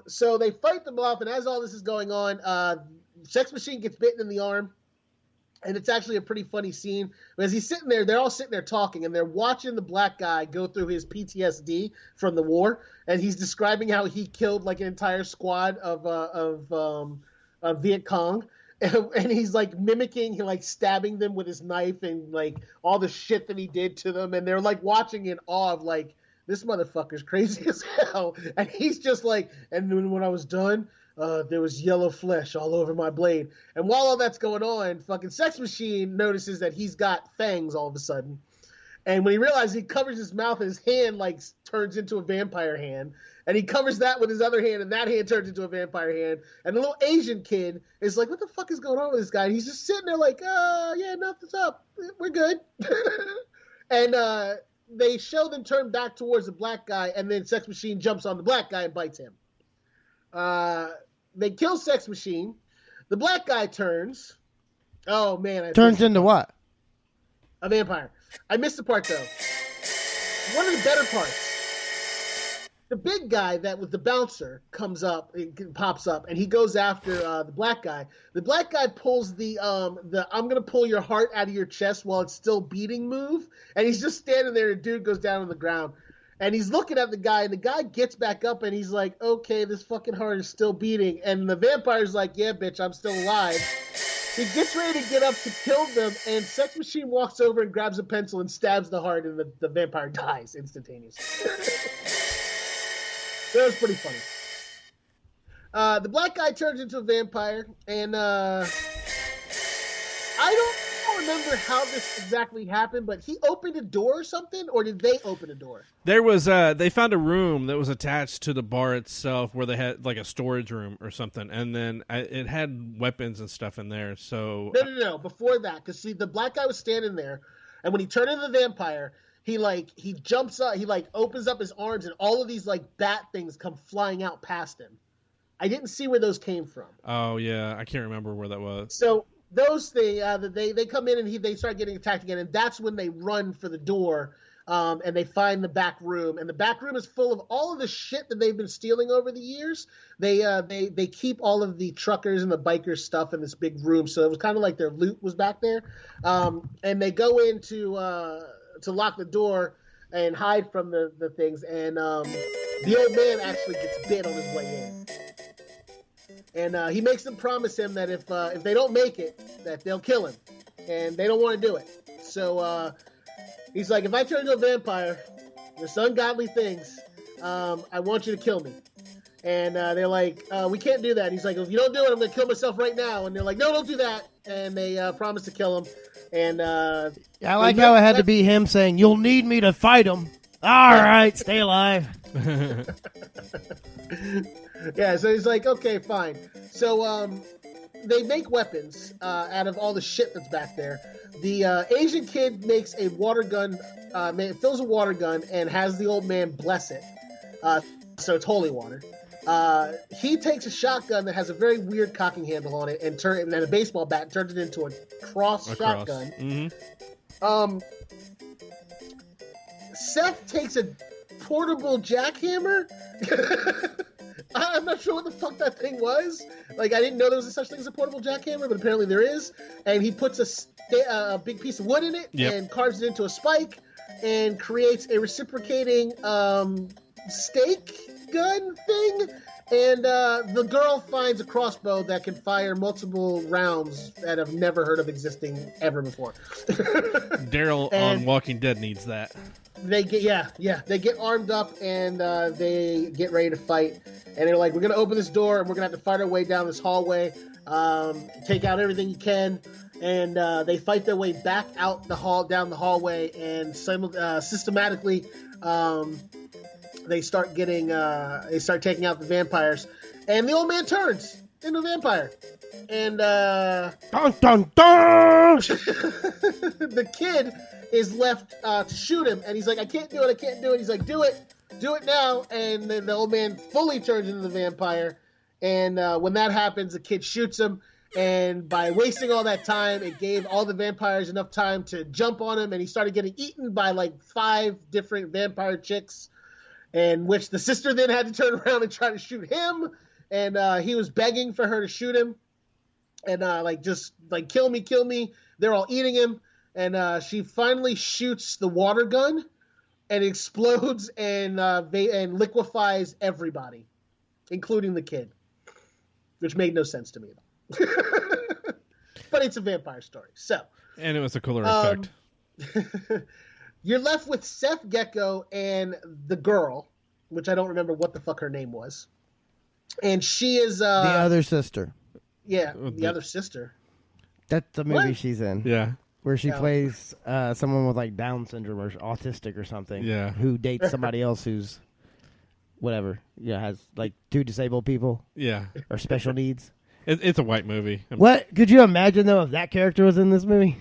So they fight them off, and as all this is going on, Sex Machine gets bitten in the arm. And it's actually a pretty funny scene. As he's sitting there, they're all sitting there talking, and they're watching the black guy go through his PTSD from the war. And he's describing how he killed an entire squad of Viet Cong. And he's mimicking, stabbing them with his knife and all the shit that he did to them. And they're watching in awe of this motherfucker's crazy as hell. And he's just and then when I was done, there was yellow flesh all over my blade. And while all that's going on, fucking Sex Machine notices that he's got fangs all of a sudden. And when he realizes, he covers his mouth and his hand turns into a vampire hand. And he covers that with his other hand, and that hand turns into a vampire hand. And the little Asian kid is like, what the fuck is going on with this guy? And he's just sitting there yeah, nothing's up. We're good. And they show them turn back towards the black guy, and then Sex Machine jumps on the black guy and bites him. They kill Sex Machine. The black guy turns. Oh, man.
Turns into what?
A vampire. I missed the part, though. One of the better parts. The big guy that was the bouncer pops up, and he goes after the black guy. The black guy pulls the I'm going to pull your heart out of your chest while it's still beating move. And he's just standing there, and the dude goes down on the ground. And he's looking at the guy, and the guy gets back up, and he's like, okay, this fucking heart is still beating. And the vampire's like, yeah, bitch, I'm still alive. He gets ready to get up to kill them, and Sex Machine walks over and grabs a pencil and stabs the heart, and the vampire dies instantaneously. That was pretty funny. The black guy turns into a vampire, and I don't remember how this exactly happened, but he opened a door or something, or did they open a door?
There was they found a room that was attached to the bar itself where they had a storage room or something, and then it had weapons and stuff in there. So
no, before that, because see, the black guy was standing there, and when he turned into the vampire, he jumps up, he opens up his arms, and all of these bat things come flying out past him. I didn't see where those came from.
Oh yeah, I can't remember where that was.
So those things, they come in and they start getting attacked again, and that's when they run for the door, and they find the back room, and the back room is full of all of the shit that they've been stealing over the years. They keep all of the truckers and the bikers stuff in this big room, so it was kind of like their loot was back there, and they go in to lock the door and hide from the things, and the old man actually gets bit on his way in. And he makes them promise him that if they don't make it, that they'll kill him. And they don't want to do it. So he's like, if I turn into a vampire, there's ungodly things, I want you to kill me. And they're like, we can't do that. And he's like, if you don't do it, I'm going to kill myself right now. And they're like, no, don't do that. And they promise to kill him. And
I like how it had to be him saying, you'll need me to fight him. All right, stay alive.
Yeah, so he's like, okay, fine. So they make weapons out of all the shit that's back there. The Asian kid makes a water gun, fills a water gun, and has the old man bless it. So it's holy water. He takes a shotgun that has a very weird cocking handle on it and a baseball bat and turns it into a cross shotgun.
Mm-hmm.
Seth takes a portable jackhammer. I'm not sure what the fuck that thing was. I didn't know there was such thing as a portable jackhammer, but apparently there is. And he puts a big piece of wood in it and carves it into a spike and creates a reciprocating stake gun thing. And the girl finds a crossbow that can fire multiple rounds that I've never heard of existing ever before.
Daryl on Walking Dead needs that.
They get they get armed up and they get ready to fight. And they're like, we're gonna open this door and we're gonna have to fight our way down this hallway. Take out everything you can. And they fight their way back out down the hallway, and systematically they start taking out the vampires, and the old man turns into a vampire, and
Dun dun dun!
the kid is left to shoot him, and he's like, I can't do it. He's like, do it now, and then the old man fully turns into the vampire, and when that happens, the kid shoots him. And by wasting all that time, it gave all the vampires enough time to jump on him, and he started getting eaten by like 5 different vampire chicks, and which the sister then had to turn around and try to shoot him, and he was begging for her to shoot him, and just kill me. They're all eating him, and she finally shoots the water gun, and it explodes and liquefies everybody, including the kid, which made no sense to me at all. But it's a vampire story,
and it was a cooler effect.
You're left with Seth Gecko and the girl, which I don't remember what the fuck her name was, and she is
the other sister.
Yeah, the other sister.
That's the movie
What?
she's in.
Yeah,
where she plays someone with like Down syndrome or autistic or something.
Yeah,
who dates somebody else who's whatever. Yeah, has like 2 disabled people.
Yeah,
or special needs.
It's a white movie.
What could you imagine though if that character was in this movie?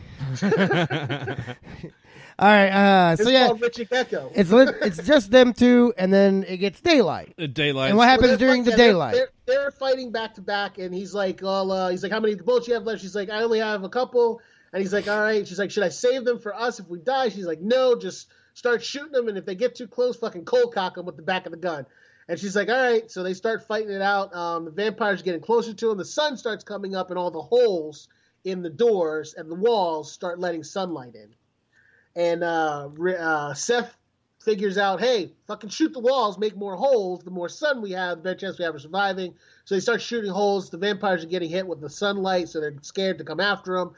All right,
it's called Richard Gecko.
It's just them 2, and then it gets daylight.
Daylight.
And what happens during the daylight?
They're fighting back to back, and he's like, "Well, he's like, how many bullets you have left?" She's like, "I only have a couple." And he's like, "All right." She's like, "Should I save them for us if we die?" She's like, "No, just start shooting them, and if they get too close, fucking cold cock them with the back of the gun." And she's like, all right. So they start fighting it out. The vampires are getting closer to him. The sun starts coming up, and all the holes in the doors and the walls start letting sunlight in. And Seth figures out, hey, fucking shoot the walls, make more holes. The more sun we have, the better chance we have of surviving. So they start shooting holes. The vampires are getting hit with the sunlight, so they're scared to come after them.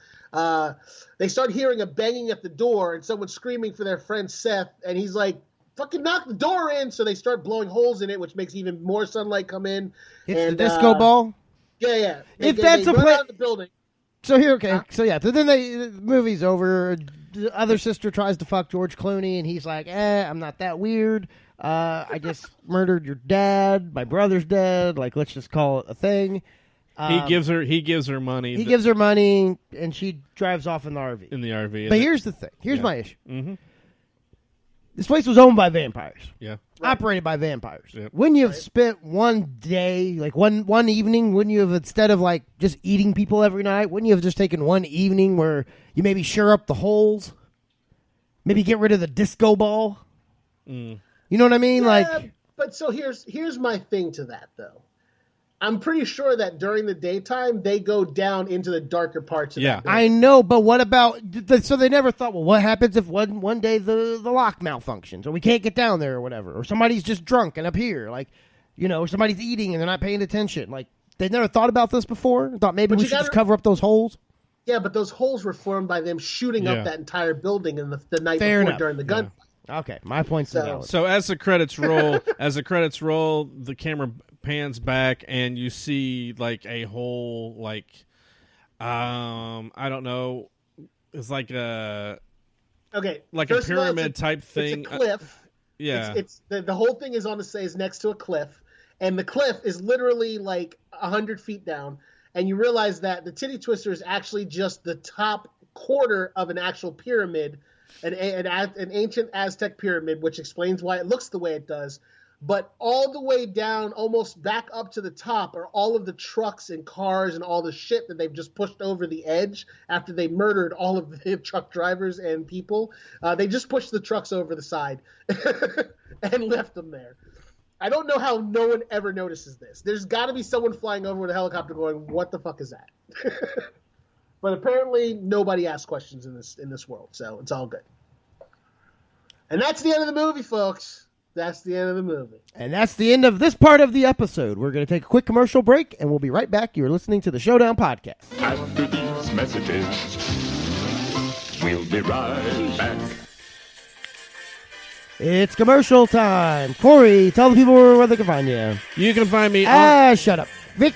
They start hearing a banging at the door, and someone screaming for their friend Seth. And he's like, fucking knock the door in. So they start blowing holes in it, which makes even more sunlight come in.
It's the disco ball?
Yeah.
If that's a place,
the building.
So here, okay. So yeah, so then the movie's over. The other sister tries to fuck George Clooney, and he's like, I'm not that weird. I just murdered your dad. My brother's dead. Like, let's just call it a thing.
He gives her money.
He gives her money, and she drives off in the RV. But here's the thing. Here's my issue.
Mm-hmm.
This place was owned by vampires.
Yeah.
Operated by vampires.
Yep.
Wouldn't you have spent one day, like one evening, wouldn't you have, instead of like just eating people every night, wouldn't you have just taken one evening where you maybe shore up the holes? Maybe get rid of the disco ball?
Mm.
You know what I mean?
Yeah, but so here's my thing to that, though. I'm pretty sure that during the daytime, they go down into the darker parts of that building.
I know, but what about... So they never thought, well, what happens if one day the lock malfunctions, or we can't get down there or whatever, or somebody's just drunk and up here, like, you know, or somebody's eating and they're not paying attention. Like, they never thought about this before? Thought maybe we should just cover up those holes?
Yeah, but those holes were formed by them shooting up that entire building in the night
Fair
before
enough.
During the gunfight.
Okay, my point's valid.
So as the credits roll, the camera pans back and you see like a whole I don't know, it's like a pyramid type thing.
It's a cliff.
Yeah,
it's the whole thing is next to a cliff, and the cliff is literally like 100 feet down, and you realize that the titty twister is actually just the top quarter of an actual pyramid. An ancient Aztec pyramid, which explains why it looks the way it does. But all the way down, almost back up to the top, are all of the trucks and cars and all the shit that they've just pushed over the edge after they murdered all of the truck drivers and people. They just pushed the trucks over the side and left them there. I don't know how no one ever notices this. There's got to be someone flying over with a helicopter going, what the fuck is that? But apparently nobody asks questions in this world, so it's all good. And that's the end of the movie, folks. That's the end of the movie.
And that's the end of this part of the episode. We're going to take a quick commercial break, and we'll be right back. You're listening to the Showdown Podcast.
After these messages, we'll be right back.
It's commercial time. Corey, tell the people where they can find you.
You can find me on...
Shut up. Vic.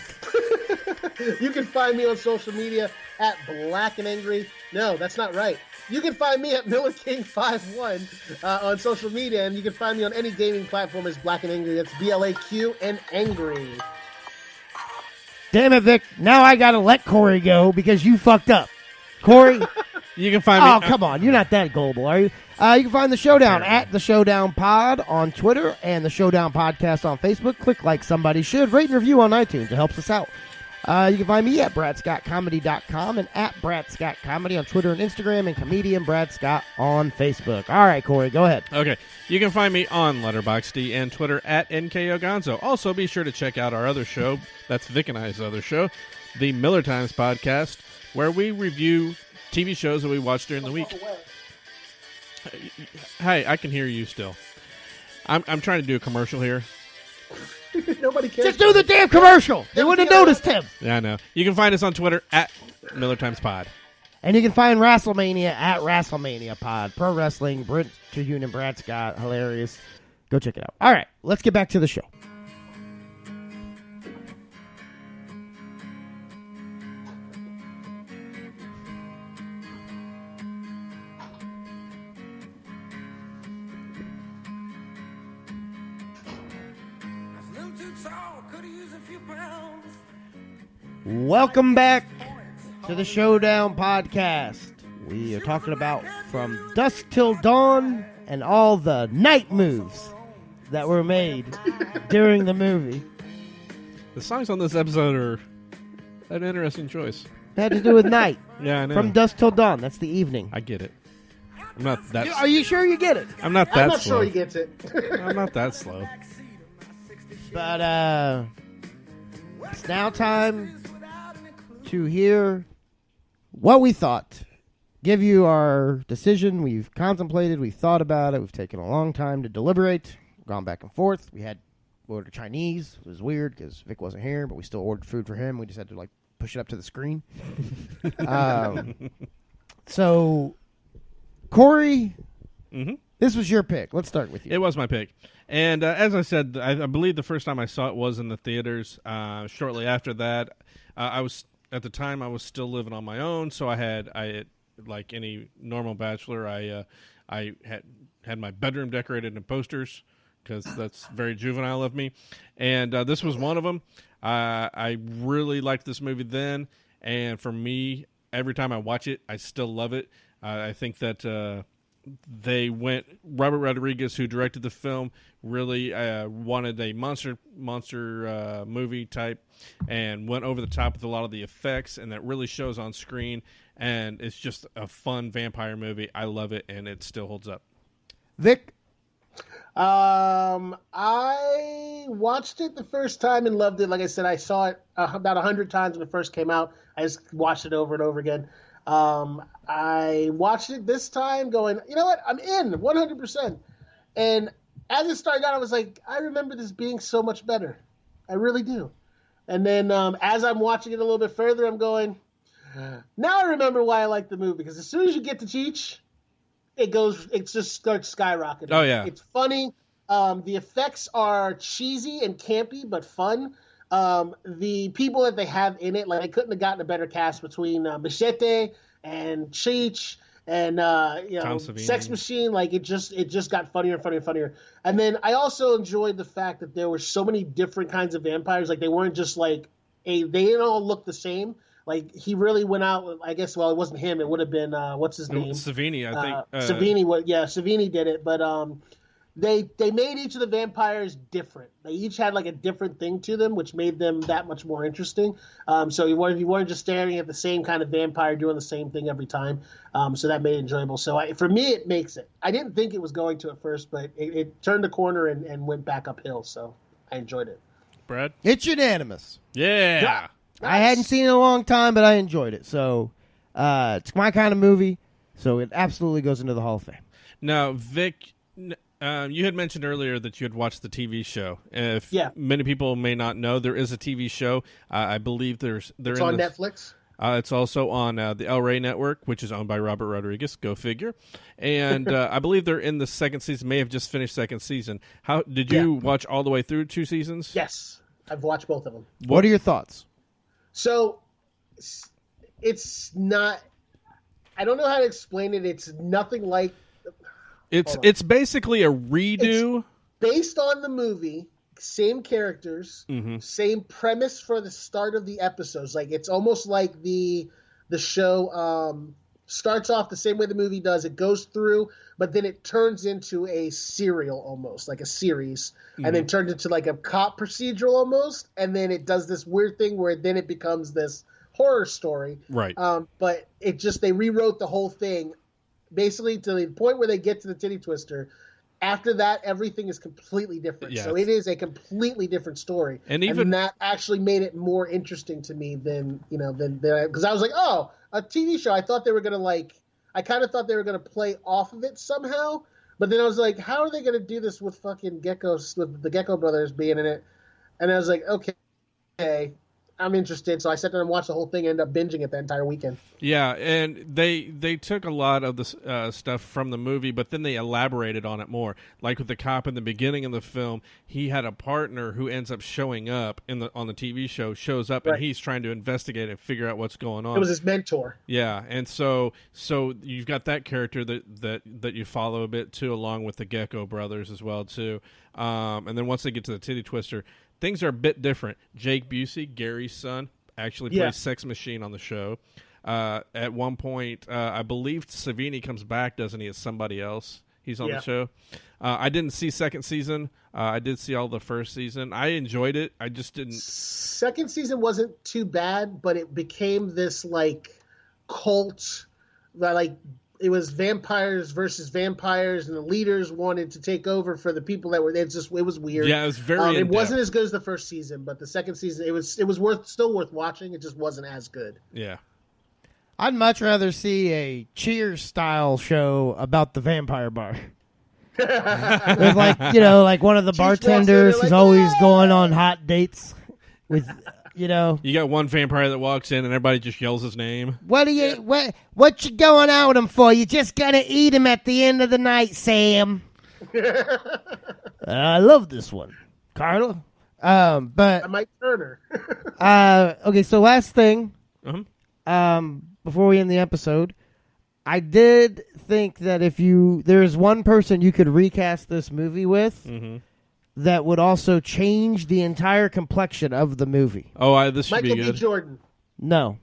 You can find me on social media at Black and Angry. No, that's not right. You can find me at MillerKing51 on social media, and you can find me on any gaming platform as Black and Angry. That's BLAQ and Angry.
Damn it, Vic. Now I got to let Corey go because you fucked up. Corey.
You can find me...
Oh, come on. You're not that gullible, are you? You can find The Showdown at The Showdown Pod on Twitter and The Showdown Podcast on Facebook. Click like somebody should. Rate and review on iTunes. It helps us out. You can find me at BradScottComedy.com and at BradScottComedy on Twitter and Instagram, and comedian Brad Scott on Facebook. All right, Corey, go ahead.
Okay. You can find me on Letterboxd and Twitter at NKOGonzo. Also, be sure to check out our other show. That's Vic and I's other show, the Miller Times Podcast, where we review TV shows that we watch during the week. Hey, I can hear you still. I'm trying to do a commercial here.
Nobody cares.
Just do the damn commercial. They wouldn't have noticed him.
Yeah, I know. You can find us on Twitter at Miller Times Pod.
And you can find WrestleMania at WrestleMania Pod. Pro Wrestling, Brent Terhune and Brad Scott. Hilarious. Go check it out. All right, let's get back to the show. Welcome back to the Showdown Podcast. We are talking about From Dusk Till Dawn and all the night moves that were made during the movie.
The songs on this episode are an interesting choice.
It had to do with night.
Yeah, I know.
From Dusk Till Dawn. That's the evening.
I get it. I'm not that...
Are you sure you get it?
I'm not that
I'm not
slow.
sure he gets it.
I'm not that slow.
But, it's now time to hear what we thought. Give you our decision. We've contemplated. We've thought about it. We've taken a long time to deliberate. Gone back and forth. We ordered Chinese. It was weird because Vic wasn't here, but we still ordered food for him. We just had to, push it up to the screen. So, Corey, this was your pick. Let's start with you.
It was my pick. And as I said, I believe the first time I saw it was in the theaters. Shortly after that, at the time I was still living on my own, so I like any normal bachelor, I had my bedroom decorated in posters because that's very juvenile of me. And this was one of them. I really liked this movie then, and for me, every time I watch it, I still love it. I think that Robert Rodriguez, who directed the film, really wanted a monster movie type and went over the top with a lot of the effects, and that really shows on screen, and it's just a fun vampire movie. I love it, and it still holds up.
Vic?
I watched it the first time and loved it. Like I said, I saw it about 100 times when it first came out. I just watched it over and over again. I watched it this time going, you know what? I'm in 100%. And as it started out, I was like, I remember this being so much better. I really do. And then as I'm watching it a little bit further, I'm going, now I remember why I like the movie. Because as soon as you get to Cheech, it just starts skyrocketing.
Oh, yeah.
It's funny. The effects are cheesy and campy, but fun. The people that they have in it, they couldn't have gotten a better cast between Machete and Cheech and Sex Machine. It just got funnier and funnier and funnier. And then I also enjoyed the fact that there were so many different kinds of vampires. They weren't just they didn't all look the same. He really went out. I guess it wasn't him. It would have been what's his name?
Savini, I think.
Savini. Savini did it, but They made each of the vampires different. They each had a different thing to them, which made them that much more interesting. So you weren't just staring at the same kind of vampire doing the same thing every time. So that made it enjoyable. So for me, it makes it. I didn't think it was going to at first, but it turned the corner and went back uphill. So I enjoyed it.
Brad?
It's unanimous.
Yeah.
Nice.
I hadn't seen it in a long time, but I enjoyed it. So it's my kind of movie. So it absolutely goes into the Hall of Fame.
Now, Vic... You had mentioned earlier that you had watched the TV show. If
Yeah.
many people may not know, there is a TV show. I believe they're
It's
in
on Netflix.
It's also on the El Rey Network, which is owned by Robert Rodriguez. Go figure. And I believe they're in the second season. May have just finished second season. How did you watch all the way through 2 seasons?
Yes, I've watched both of them.
What are your thoughts?
So it's not. I don't know how to explain it. It's nothing like.
It's basically a redo.
It's based on the movie, same characters, same premise for the start of the episodes. Like it's almost like the show starts off the same way the movie does. It goes through, but then it turns into a serial almost, like a series, and then turns into like a cop procedural almost, and then it does this weird thing where then it becomes this horror story.
Right.
But they rewrote the whole thing basically to the point where they get to the titty twister. After that, everything is completely different.
Yes.
So it is a completely different story.
And even
that actually made it more interesting to me than because I was like, oh, a TV show. I thought they were going to I kind of thought they were going to play off of it somehow. But then I was like, how are they going to do this with fucking Geckos, with the Gecko brothers being in it? And I was like, okay, I'm interested. So I sat down and watched the whole thing and ended up binging it the entire weekend.
Yeah, and they took a lot of the stuff from the movie, but then they elaborated on it more. Like with the cop in the beginning of the film, he had a partner who ends up showing up on the TV show, shows up,
Right.
and he's trying to investigate and figure out what's going on.
It was his mentor.
Yeah, and so you've got that character that you follow a bit too, along with the Gecko brothers as well too. And then once they get to the titty twister, things are a bit different. Jake Busey, Gary's son, actually plays Sex Machine on the show. At one point, I believe Savini comes back, doesn't he, as somebody else? He's on the show. I didn't see second season. I did see all the first season. I enjoyed it. I just didn't.
Second season wasn't too bad, but it became this cult that it was vampires versus vampires, and the leaders wanted to take over for the people that were. It was weird.
Yeah, it was very.
It wasn't as good as the first season, but the second season it was still worth watching. It just wasn't as good.
Yeah.
I'd much rather see a Cheers style show about the vampire bar. With one of the bartenders who's always going on hot dates with. You
got one vampire that walks in and everybody just yells his name.
What you going out with him for? You just gonna eat him at the end of the night, Sam. I love this one, Carla. But
I might turn her.
okay. So last thing, before we end the episode, I did think that if there's one person you could recast this movie with. Mm-hmm. That would also change the entire complexion of the movie.
Oh, this should be good.
Michael B. Jordan.
No.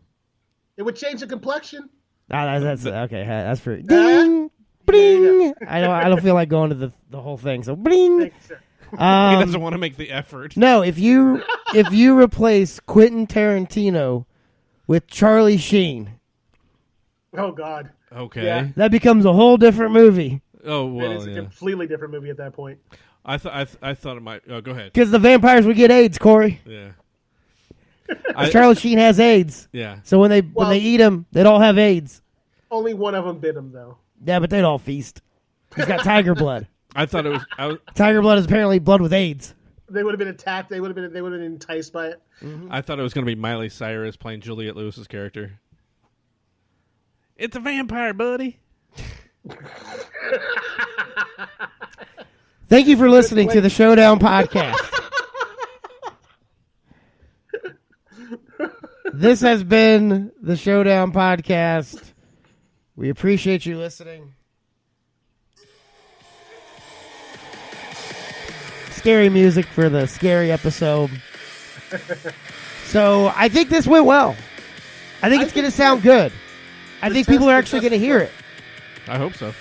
It would change the complexion.
That's okay. That's pretty. Ding, bling. I don't feel like going to the whole thing. So bling.
He doesn't want to make the effort.
No, if you replace Quentin Tarantino with Charlie Sheen.
Oh God.
Okay.
Yeah.
That becomes a whole different movie.
Oh well.
It's a completely different movie at that point.
I thought it might. Oh, go ahead.
Because the vampires would get AIDS, Corey.
Yeah.
Charlie Sheen has AIDS.
Yeah.
So when they eat him, they'd all have AIDS.
Only one of them bit him, though.
Yeah, but they'd all feast. He's got tiger blood.
I thought it was.
Tiger blood is apparently blood with AIDS.
They would have been attacked. They would have been enticed by it.
Mm-hmm. I thought it was going to be Miley Cyrus playing Juliette Lewis's character. It's a vampire, buddy.
Thank you for listening to the Showdown Podcast. This has been the Showdown Podcast. We appreciate you listening. Scary music for the scary episode. So I think this went well. I think it's going to sound good. I think people are actually going to hear it.
I hope so.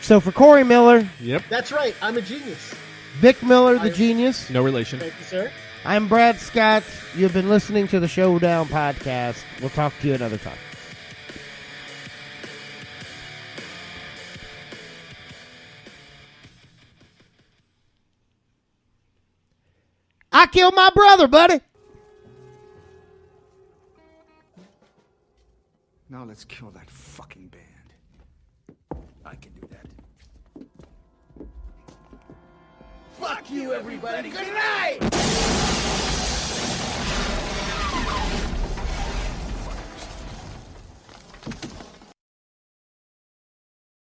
So for Corey Miller.
Yep.
That's right. I'm a genius.
Vic Miller, the genius.
No relation.
Thank you, sir.
I'm Brad Scott. You've been listening to the Showdown Podcast. We'll talk to you another time. I killed my brother, buddy.
Now let's kill that fucking band. I can do that. Fuck you, everybody. Good night!